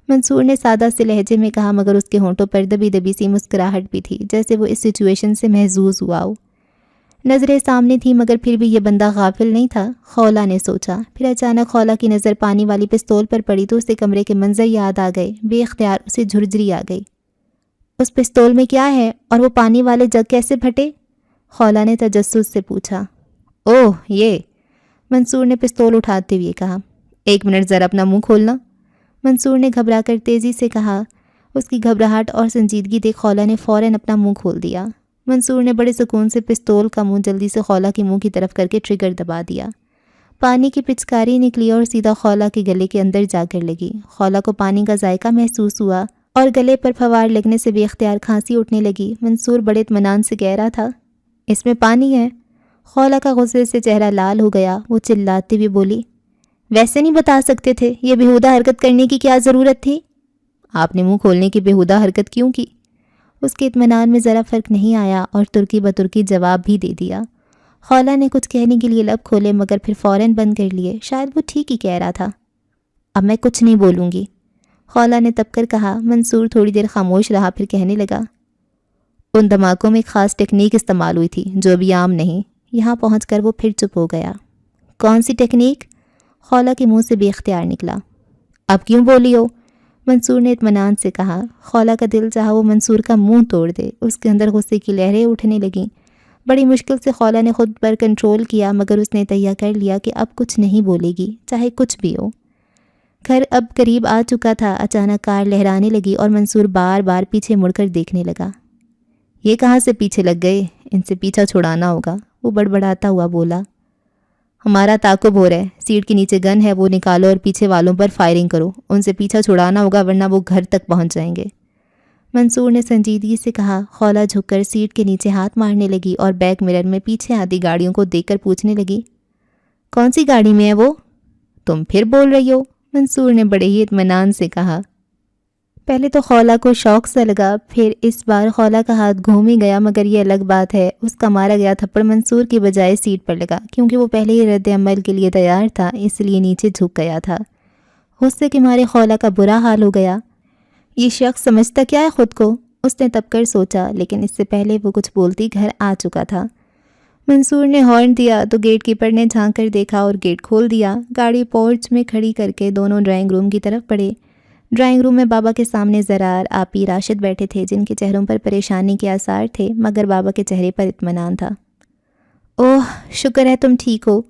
منصور نے سادہ سے لہجے میں کہا، مگر اس کے ہونٹوں پر دبی دبی سی مسکراہٹ بھی تھی، جیسے وہ اس سچویشن سے محظوظ ہوا ہو۔ نظریں سامنے تھی مگر پھر بھی یہ بندہ غافل نہیں تھا، خولا نے سوچا۔ پھر اچانک خولا کی نظر پانی والی پستول پر پڑی تو اسے کمرے کے منظر یاد آ گئے۔ بے اختیار اسے جھرجھری آ گئی۔ اس پستول میں کیا ہے اور وہ پانی والے جگ کیسے پھٹے؟ خولا نے تجسس سے پوچھا۔ اوہ یہ، منصور نے پستول اٹھاتے ہوئے کہا۔ ایک منٹ ذرا اپنا منہ کھولنا، منصور نے گھبرا کر تیزی سے کہا۔ اس کی گھبراہٹ اور سنجیدگی دیکھ خولا نے فوراً اپنا منہ کھول دیا۔ منصور نے بڑے سکون سے پستول کا منہ جلدی سے خولا کے منہ کی طرف کر کے ٹریگر دبا دیا۔ پانی کی پچکاری نکلی اور سیدھا خولا کے گلے کے اندر جا کر لگی۔ خولا کو پانی کا ذائقہ محسوس ہوا اور گلے پر پھوار لگنے سے بے اختیار کھانسی اٹھنے لگی۔ منصور بڑے اطمینان سے کہہ رہا تھا، اس میں پانی ہے۔ خولا کا غصے سے چہرہ لال ہو گیا۔ وہ چلاتے ہوئے بولی، ویسے نہیں بتا سکتے تھے؟ یہ بےہودہ حرکت کرنے کی کیا ضرورت تھی؟ آپ نے منہ کھولنے کی بےہودہ حرکت کیوں کی؟ اس کے اطمینان میں ذرا فرق نہیں آیا اور ترکی بترکی جواب بھی دے دیا۔ خولا نے کچھ کہنے کے لیے لب کھولے مگر پھر فوراً بند کر لیے۔ شاید وہ ٹھیک ہی کہہ رہا تھا۔ اب میں کچھ نہیں بولوں گی، خولا نے تب کر کہا۔ منصور تھوڑی دیر خاموش رہا، پھر کہنے لگا، ان دھماکوں میں ایک خاص ٹیکنیک استعمال ہوئی تھی جو ابھی عام نہیں۔ یہاں پہنچ کر وہ پھر چپ ہو گیا۔ کون سی ٹیکنیک؟ خولا کے منہ سے بے اختیار نکلا۔ اب کیوں بولی ہو؟ منصور نے اطمینان سے کہا۔ خولا کا دل چاہا وہ منصور کا منہ توڑ دے۔ اس کے اندر غصے کی لہریں اٹھنے لگیں۔ بڑی مشکل سے خولا نے خود پر کنٹرول کیا مگر اس نے تہیہ کر لیا کہ اب کچھ نہیں بولے گی، چاہے کچھ بھی ہو۔ گھر اب قریب آ چکا تھا۔ اچانک کار لہرانے لگی اور منصور بار بار پیچھے مڑ کر دیکھنے لگا۔ یہ کہاں سے پیچھے لگ گئے؟ ان سے پیچھا چھڑانا ہوگا، وہ بڑبڑاتا ہوا بولا۔ ہمارا تعاقب ہو رہا ہے، سیٹ کے نیچے گن ہے، وہ نکالو اور پیچھے والوں پر فائرنگ کرو، ان سے پیچھا چھڑانا ہوگا ورنہ وہ گھر تک پہنچ جائیں گے، منصور نے سنجیدگی سے کہا۔ خولا جھک کر سیٹ کے نیچے ہاتھ مارنے لگی اور بیک مرر میں پیچھے آتی گاڑیوں کو دیکھ کر پوچھنے لگی، کون سی گاڑی میں ہے وہ؟ تم پھر بول رہی ہو، منصور نے بڑے ہی اطمینان سے کہا۔ پہلے تو خولا کو شوق سا لگا، پھر اس بار خولا کا ہاتھ گھوم ہی گیا مگر یہ الگ بات ہے، اس کا مارا گیا تھپڑ منصور کی بجائے سیٹ پر لگا، کیونکہ وہ پہلے ہی رد عمل کے لیے تیار تھا، اس لیے نیچے جھک گیا تھا۔ غصے کے مارے خولا کا برا حال ہو گیا۔ یہ شخص سمجھتا کیا ہے خود کو؟ اس نے تب کر سوچا، لیکن اس سے پہلے وہ کچھ بولتی گھر آ چکا تھا۔ منصور نے ہارن دیا تو گیٹ کیپر نے جھانک کر دیکھا اور گیٹ کھول دیا۔ گاڑی پورچ میں کھڑی کر کے دونوں ڈرائنگ روم کی طرف بڑھے۔ ڈرائنگ روم میں بابا کے سامنے زرار، آپی، راشد بیٹھے تھے، جن کے چہروں پر پریشانی کے آثار تھے مگر بابا کے چہرے پر اطمینان تھا۔ اوہ شکر ہے تم ٹھیک ہو،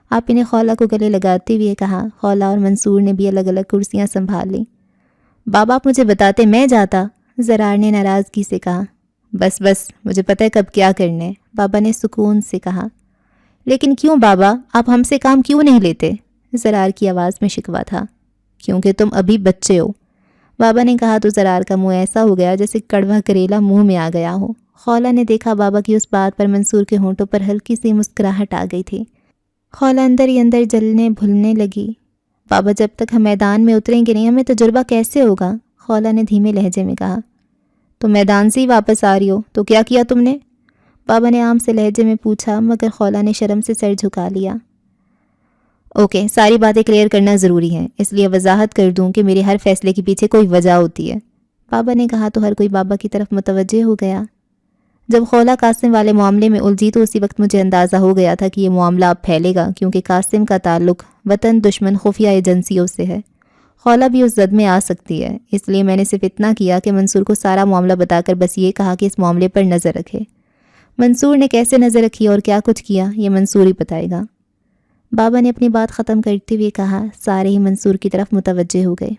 آپی نے خولا کو گلے لگاتے ہوئے کہا۔ خولا اور منصور نے بھی الگ الگ کرسیاں سنبھال لیں۔ بابا آپ مجھے بتاتے میں جاتا، زرار نے ناراضگی سے کہا۔ بس بس مجھے پتہ ہے کب کیا کرنا ہے، بابا نے سکون سے کہا۔ لیکن کیوں بابا، آپ ہم سے کام کیوں نہیں لیتے؟ زرار کی آواز میں شکوہ تھا۔ کیونکہ تم ابھی بچے ہو، بابا نے کہا تو زرار کا منہ ایسا ہو گیا جیسے کڑوا کریلا منہ میں آ گیا ہو۔ خولا نے دیکھا بابا کی اس بات پر منصور کے ہونٹوں پر ہلکی سی مسکراہٹ آ گئی تھی۔ خولا اندر ہی اندر جلنے بھلنے لگی۔ بابا جب تک ہم میدان میں اتریں گے نہیں ہمیں تجربہ کیسے ہوگا؟ خولا نے دھیمے لہجے میں کہا۔ تو میدان سے ہی واپس آ رہی ہو تو کیا کیا تم نے؟ بابا نے عام سے لہجے میں پوچھا مگر خولا نے شرم سے سر جھکا لیا۔ اوکے، ساری باتیں کلیئر کرنا ضروری ہے، اس لیے وضاحت کر دوں کہ میرے ہر فیصلے کے پیچھے کوئی وجہ ہوتی ہے، بابا نے کہا تو ہر کوئی بابا کی طرف متوجہ ہو گیا۔ جب خولا قاسم والے معاملے میں الجھی تو اسی وقت مجھے اندازہ ہو گیا تھا کہ یہ معاملہ اب پھیلے گا، کیونکہ قاسم کا تعلق وطن دشمن خفیہ ایجنسیوں سے ہے۔ خولا بھی اس زد میں آ سکتی ہے، اس لیے میں نے صرف اتنا کیا کہ منصور کو سارا معاملہ بتا کر بس یہ کہا کہ اس معاملے پر نظر رکھے۔ منصور نے کیسے نظر رکھی اور کیا کچھ کیا یہ منصور ہی بتائے گا، بابا نے اپنی بات ختم کرتے ہوئے کہا۔ سارے ہی منصور کی طرف متوجہ ہو گئے۔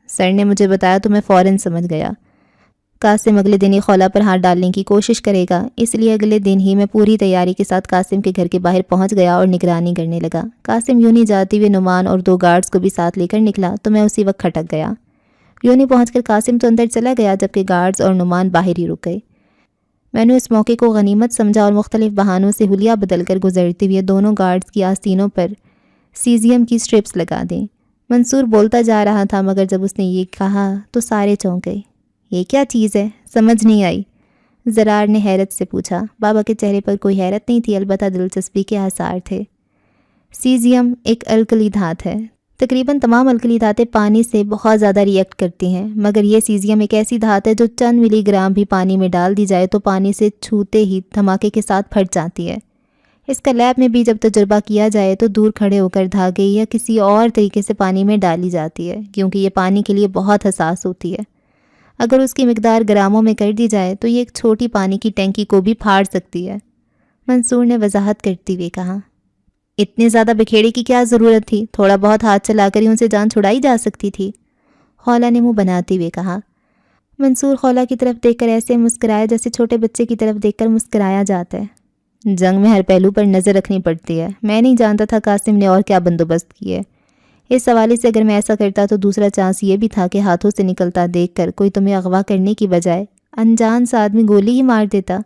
سر نے مجھے بتایا تو میں فوراً سمجھ گیا، قاسم اگلے دن ہی خولا پر ہاتھ ڈالنے کی کوشش کرے گا، اس لیے اگلے دن ہی میں پوری تیاری کے ساتھ قاسم کے گھر کے باہر پہنچ گیا اور نگرانی کرنے لگا۔ قاسم یوں ہی جاتے ہوئے نعمان اور 2 گارڈز کو بھی ساتھ لے کر نکلا تو میں اسی وقت کھٹک گیا۔ یوں ہی پہنچ کر قاسم تو اندر چلا گیا جبکہ گارڈز اور نعمان باہر ہی رک گئے۔ میں نے اس موقع کو غنیمت سمجھا اور مختلف بہانوں سے حلیہ بدل کر گزرتے ہوئے دونوں گارڈز کی آستینوں پر سیزیم کی سٹرپس لگا دیں۔ منصور بولتا جا رہا تھا مگر جب اس نے یہ کہا تو سارے چونک گئے۔ یہ کیا چیز ہے؟ سمجھ نہیں آئی، زرار نے حیرت سے پوچھا۔ بابا کے چہرے پر کوئی حیرت نہیں تھی، البتہ دلچسپی کے آثار تھے۔ سیزیم ایک الکلی دھات ہے۔ تقریباً تمام الکلی دھاتیں پانی سے بہت زیادہ ری ایکٹ کرتی ہیں، مگر یہ سیزیم ایک ایسی دھات ہے جو چند ملی گرام بھی پانی میں ڈال دی جائے تو پانی سے چھوتے ہی دھماکے کے ساتھ پھٹ جاتی ہے۔ اس کا لیب میں بھی جب تجربہ کیا جائے تو دور کھڑے ہو کر دھاگے یا کسی اور طریقے سے پانی میں ڈالی جاتی ہے، کیونکہ یہ پانی کے لیے بہت حساس ہوتی ہے۔ اگر اس کی مقدار گراموں میں کر دی جائے تو یہ ایک چھوٹی پانی کی ٹینکی کو بھی پھاڑ سکتی ہے۔ منصور نے وضاحت کرتے ہوئے کہا۔ اتنے زیادہ بکھیڑے کی کیا ضرورت تھی؟ تھوڑا بہت ہاتھ چلا کر ہی ان سے جان چھڑائی جا سکتی تھی، خولا نے منہ بناتے ہوئے کہا۔ منصور خولا کی طرف دیکھ کر ایسے مسکرایا جیسے چھوٹے بچے کی طرف دیکھ کر مسکرایا جاتا ہے۔ جنگ میں ہر پہلو پر نظر رکھنی پڑتی ہے۔ میں نہیں جانتا تھا قاسم نے اور کیا بندوبست کی ہے۔ اس حوالے سے اگر میں ایسا کرتا تو دوسرا چانس یہ بھی تھا کہ ہاتھوں سے نکلتا دیکھ کر کوئی تمہیں اغوا کرنے کی بجائے انجان سا آدمی گولی ہی مار دیتا۔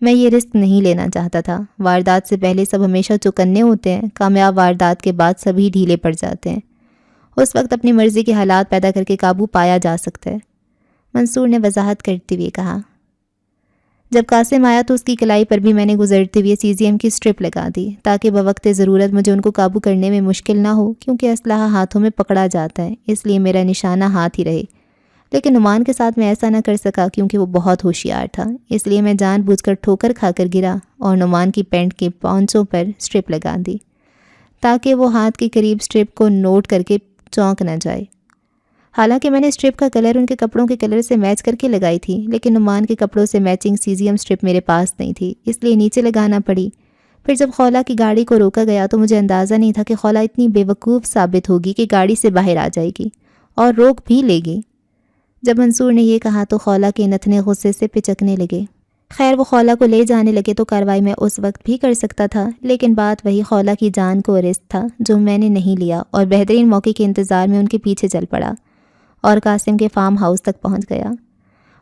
میں یہ رسک نہیں لینا چاہتا تھا۔ واردات سے پہلے سب ہمیشہ چوکنے ہوتے ہیں، کامیاب واردات کے بعد سبھی ڈھیلے پڑ جاتے ہیں۔ اس وقت اپنی مرضی کے حالات پیدا کر کے قابو پایا جا سکتا ہے، منصور نے وضاحت کرتے ہوئے کہا۔ جب قاسم آیا تو اس کی کلائی پر بھی میں نے گزرتے ہوئے سیزیم کی سٹرپ لگا دی تاکہ بوقت ضرورت مجھے ان کو قابو کرنے میں مشکل نہ ہو، کیونکہ اسلحہ ہاتھوں میں پکڑا جاتا ہے، اس لیے میرا نشانہ ہاتھ ہی رہے۔ لیکن نعمان کے ساتھ میں ایسا نہ کر سکا کیونکہ وہ بہت ہوشیار تھا، اس لیے میں جان بوجھ کر ٹھوکر کھا کر گرا اور نعمان کی پینٹ کے پونچوں پر سٹرپ لگا دی تاکہ وہ ہاتھ کے قریب سٹرپ کو نوٹ کر کے چونک نہ جائے۔ حالانکہ میں نے سٹرپ کا کلر ان کے کپڑوں کے کلر سے میچ کر کے لگائی تھی، لیکن نعمان کے کپڑوں سے میچنگ سیزیم سٹرپ میرے پاس نہیں تھی، اس لیے نیچے لگانا پڑی۔ پھر جب خولا کی گاڑی کو روکا گیا تو مجھے اندازہ نہیں تھا کہ خولا اتنی بے وقوف ثابت ہوگی کہ گاڑی سے باہر آ جائے گی اور روک بھی لے گی۔ جب منصور نے یہ کہا تو خولا کے نتنے غصے سے پچکنے لگے۔ خیر وہ خولا کو لے جانے لگے تو کارروائی میں اس وقت بھی کر سکتا تھا، لیکن بات وہی خولا کی جان کو رسک تھا جو میں نے نہیں لیا اور بہترین موقع کے انتظار میں ان کے پیچھے چل پڑا اور قاسم کے فارم ہاؤس تک پہنچ گیا۔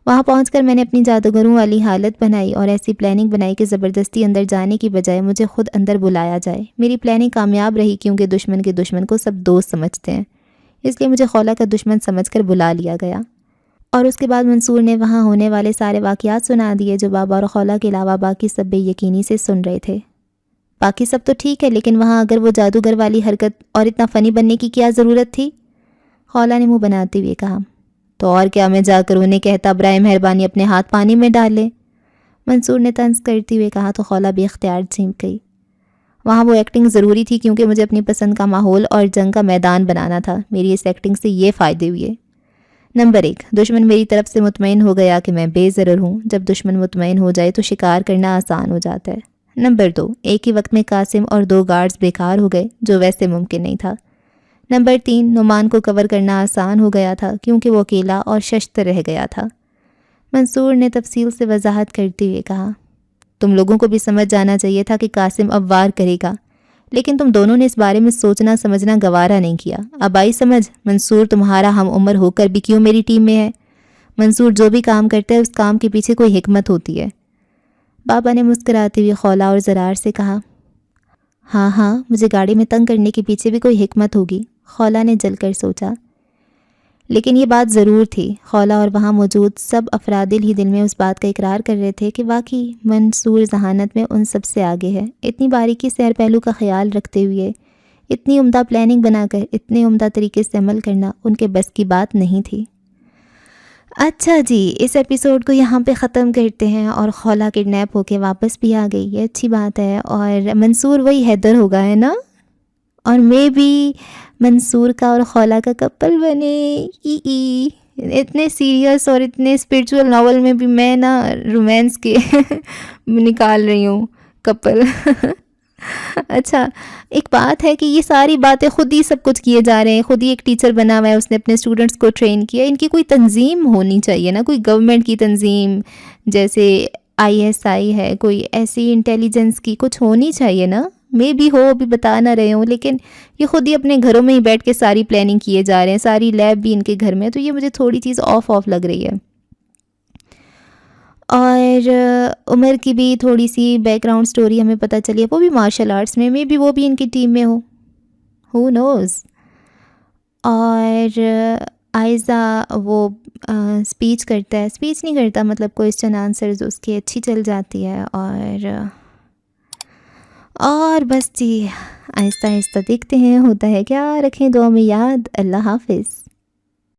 وہاں پہنچ کر میں نے اپنی جادوگروں والی حالت بنائی اور ایسی پلاننگ بنائی کہ زبردستی اندر جانے کی بجائے مجھے خود اندر بلایا جائے۔ میری پلاننگ کامیاب رہی کیونکہ دشمن کے دشمن کو سب دوست سمجھتے ہیں، اس لیے مجھے خولا کا دشمن سمجھ کر بلا لیا گیا۔ اور اس کے بعد منصور نے وہاں ہونے والے سارے واقعات سنا دیے جو بابا اور خولا کے علاوہ باقی سب بے یقینی سے سن رہے تھے۔ باقی سب تو ٹھیک ہے، لیکن وہاں اگر وہ جادوگر والی حرکت اور اتنا فنی بننے کی کیا ضرورت تھی؟ خولا نے منہ بناتے ہوئے کہا۔ تو اور کیا میں جا کر انہیں کہتا برائے مہربانی اپنے ہاتھ پانی میں ڈال لے، منصور نے طنز کرتے ہوئے کہا تو خولا بے اختیار چیمک گئی۔ وہاں وہ ایکٹنگ ضروری تھی کیونکہ مجھے اپنی پسند کا ماحول اور جنگ کا میدان بنانا تھا۔ میری اس ایکٹنگ سے یہ فائدے ہوئے۔ نمبر 1، دشمن میری طرف سے مطمئن ہو گیا کہ میں بے ضرر ہوں۔ جب دشمن مطمئن ہو جائے تو شکار کرنا آسان ہو جاتا ہے۔ نمبر 2، ایک ہی وقت میں قاسم اور 2 گارڈز بیکار ہو گئے جو ویسے ممکن نہیں تھا۔ نمبر 3، نعمان کو کور کرنا آسان ہو گیا تھا کیونکہ وہ اکیلا اور ششت رہ گیا تھا۔ منصور نے تفصیل سے وضاحت کرتے ہوئے کہا۔ تم لوگوں کو بھی سمجھ جانا چاہیے تھا کہ قاسم اب وار کرے گا، لیکن تم دونوں نے اس بارے میں سوچنا سمجھنا گوارا نہیں کیا۔ اب آئی سمجھ؟ منصور تمہارا ہم عمر ہو کر بھی کیوں میری ٹیم میں ہے؟ منصور جو بھی کام کرتا ہے اس کام کے پیچھے کوئی حکمت ہوتی ہے۔ بابا نے مسکراتے ہوئے خولا اور زرار سے کہا۔ ہاں مجھے گاڑی میں تنگ کرنے کے پیچھے بھی کوئی حکمت ہوگی، خولا نے جل کر سوچا۔ لیکن یہ بات ضرور تھی، خولا اور وہاں موجود سب افراد دل ہی دل میں اس بات کا اقرار کر رہے تھے کہ واقعی منصور ذہانت میں ان سب سے آگے ہے۔ اتنی باریکی سے ہر پہلو کا خیال رکھتے ہوئے اتنی عمدہ پلاننگ بنا کر اتنے عمدہ طریقے سے عمل کرنا ان کے بس کی بات نہیں تھی۔ اچھا جی، اس ایپیسوڈ کو یہاں پہ ختم کرتے ہیں اور خولا کڈنیپ ہو کے واپس بھی آ گئی، یہ اچھی بات ہے، اور منصور وہی حیدر ہوگا ہے نا، اور میں بھی منصور کا اور خولا کا کپل بنے۔ اتنے سیریس اور اتنے اسپرچول ناول میں بھی میں نا رومانس کے نکال رہی ہوں کپل۔ اچھا، ایک بات ہے کہ یہ ساری باتیں خود ہی سب کچھ کیے جا رہے ہیں، خود ہی ایک ٹیچر بنا ہوا ہے، اس نے اپنے اسٹوڈنٹس کو ٹرین کیا. ان کی کوئی تنظیم ہونی چاہیے نا، کوئی گورنمنٹ کی تنظیم، جیسے آئی ایس آئی ہے، کوئی ایسی انٹیلیجنس کی کچھ ہونی چاہیے نا. مے بھی ہو، ابھی بتا نہ رہے ہوں، لیکن یہ خود ہی اپنے گھروں میں ہی بیٹھ کے ساری پلاننگ کیے جا رہے ہیں، ساری لیب بھی ان کے گھر میں ہے، تو یہ مجھے تھوڑی چیز آف لگ رہی ہے. اور عمر کی بھی تھوڑی سی بیک گراؤنڈ سٹوری ہمیں پتہ چلی ہے، وہ بھی مارشل آرٹس میں، مے بی وہ بھی ان کی ٹیم میں ہو، ہو نوز. اور آئزہ وہ اسپیچ کرتا ہے، اسپیچ نہیں کرتا، مطلب کوئسچن آنسرز اس کی اچھی چل جاتی ہے. اور بس جی، آہستہ آہستہ دیکھتے ہیں ہوتا ہے کیا. رکھیں دعا میں یاد. اللہ حافظ.